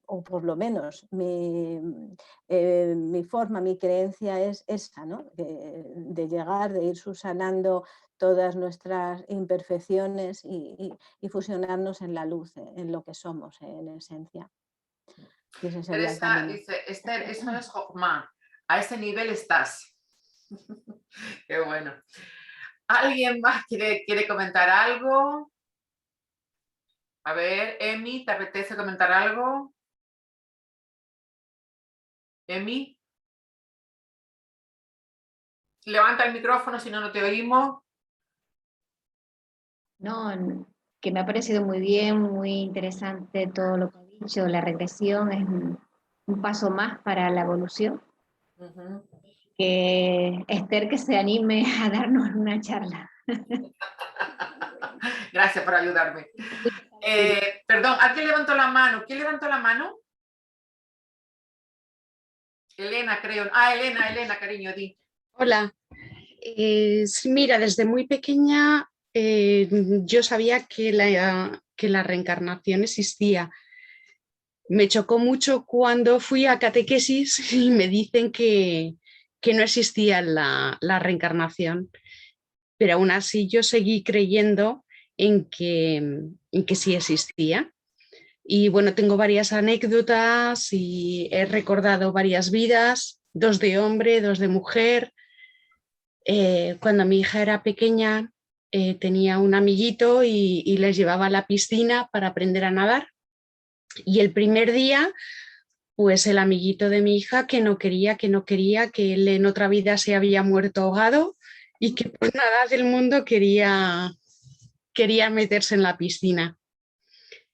o por lo menos mi forma, mi creencia es esa, ¿no? De llegar, de ir subsanando todas nuestras imperfecciones y fusionarnos en la luz, en lo que somos, en esencia. Y ese sería el Teresa camino. dice, Esther, eso es Jochma, a ese nivel estás. Qué bueno. ¿Alguien más quiere comentar algo? A ver, Emi, ¿te apetece comentar algo? Emi, levanta el micrófono, si no, no te oímos. No, que me ha parecido muy bien, muy interesante todo lo que ha dicho. La regresión es un paso más para la evolución. Uh-huh. Que Esther que se anime a darnos una charla. Gracias por ayudarme. Perdón, ¿alguien levantó la mano? ¿Quién levantó la mano? Elena, creo. Ah, Elena, cariño, di. Hola. Sí, mira, desde muy pequeña yo sabía que la reencarnación existía. Me chocó mucho cuando fui a catequesis y me dicen que no existía la reencarnación, pero aún así yo seguí creyendo en que sí existía. Y bueno, tengo varias anécdotas y he recordado varias vidas, 2 de hombre, 2 de mujer. Cuando mi hija era pequeña tenía un amiguito y les llevaba a la piscina para aprender a nadar. Y el primer día, pues el amiguito de mi hija que no quería, que él en otra vida se había muerto ahogado y que por nada del mundo quería meterse en la piscina.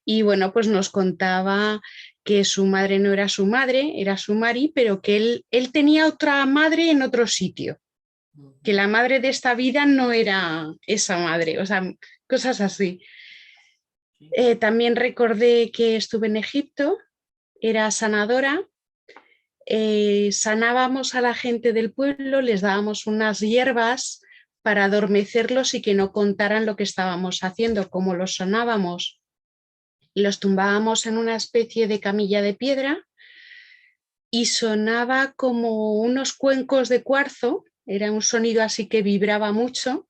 Y bueno, pues nos contaba que su madre no era su madre, era su Mari, pero que él tenía otra madre en otro sitio, que la madre de esta vida no era esa madre, o sea, cosas así. También recordé que estuve en Egipto, era sanadora, sanábamos a la gente del pueblo, les dábamos unas hierbas para adormecerlos y que no contaran lo que estábamos haciendo, cómo los sanábamos. Los tumbábamos en una especie de camilla de piedra y sonaba como unos cuencos de cuarzo, era un sonido así que vibraba mucho,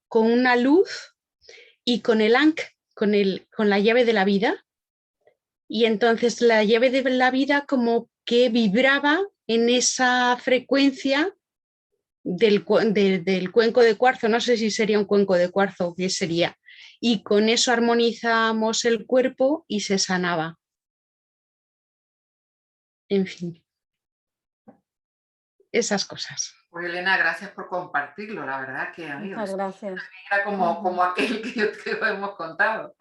con una luz y con el ankh, con la llave de la vida. Y entonces la llave de la vida como que vibraba en esa frecuencia del cuenco de cuarzo, no sé si sería un cuenco de cuarzo o qué sería, y con eso armonizamos el cuerpo y se sanaba. En fin, esas cosas. Pues Elena, gracias por compartirlo, la verdad que Muchas gracias. era como aquel que hemos contado.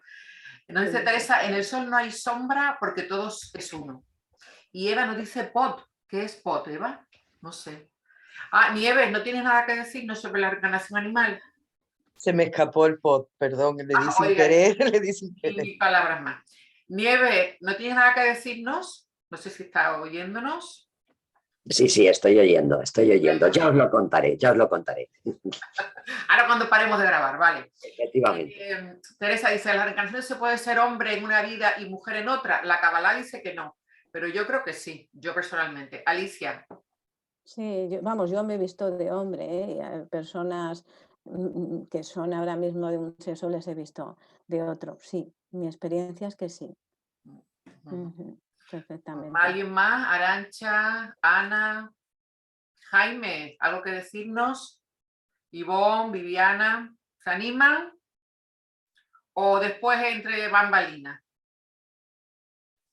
Nos dice Teresa, en el sol no hay sombra porque todo es uno. Y Eva nos dice pot. ¿Qué es pot, Eva? No sé. Ah, Nieves, ¿no tienes nada que decirnos sobre la reencarnación animal? Se me escapó el pot, perdón, le di sin oiga, querer, le di sin querer. Ni palabras más. Nieves, ¿no tienes nada que decirnos? No sé si está oyéndonos. Sí, estoy oyendo. Ya os lo contaré. Ahora cuando paremos de grabar, vale. Efectivamente. Teresa dice, ¿la reencarnación se puede ser hombre en una vida y mujer en otra? La Kabbalah dice que no, pero yo creo que sí, yo personalmente. Alicia. Sí, yo me he visto de hombre, personas que son ahora mismo de un sexo les he visto de otro, sí, mi experiencia es que sí. Perfectamente. ¿Alguien más? Arancha, Ana, Jaime, ¿algo que decirnos? Ivonne, Viviana, ¿se animan? ¿O después entre bambalinas?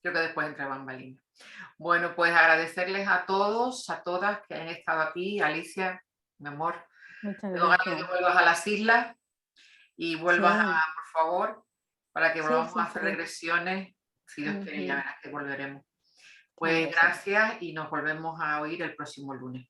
Creo que después entre bambalinas. Bueno, pues agradecerles a todos, a todas que han estado aquí. Alicia, mi amor, muchas gracias. Que vuelvas a las islas y vuelvas, por favor, para que volvamos a hacer regresiones. Si Dios quiere, ya verás que volveremos. Pues gracias y nos volvemos a oír el próximo lunes.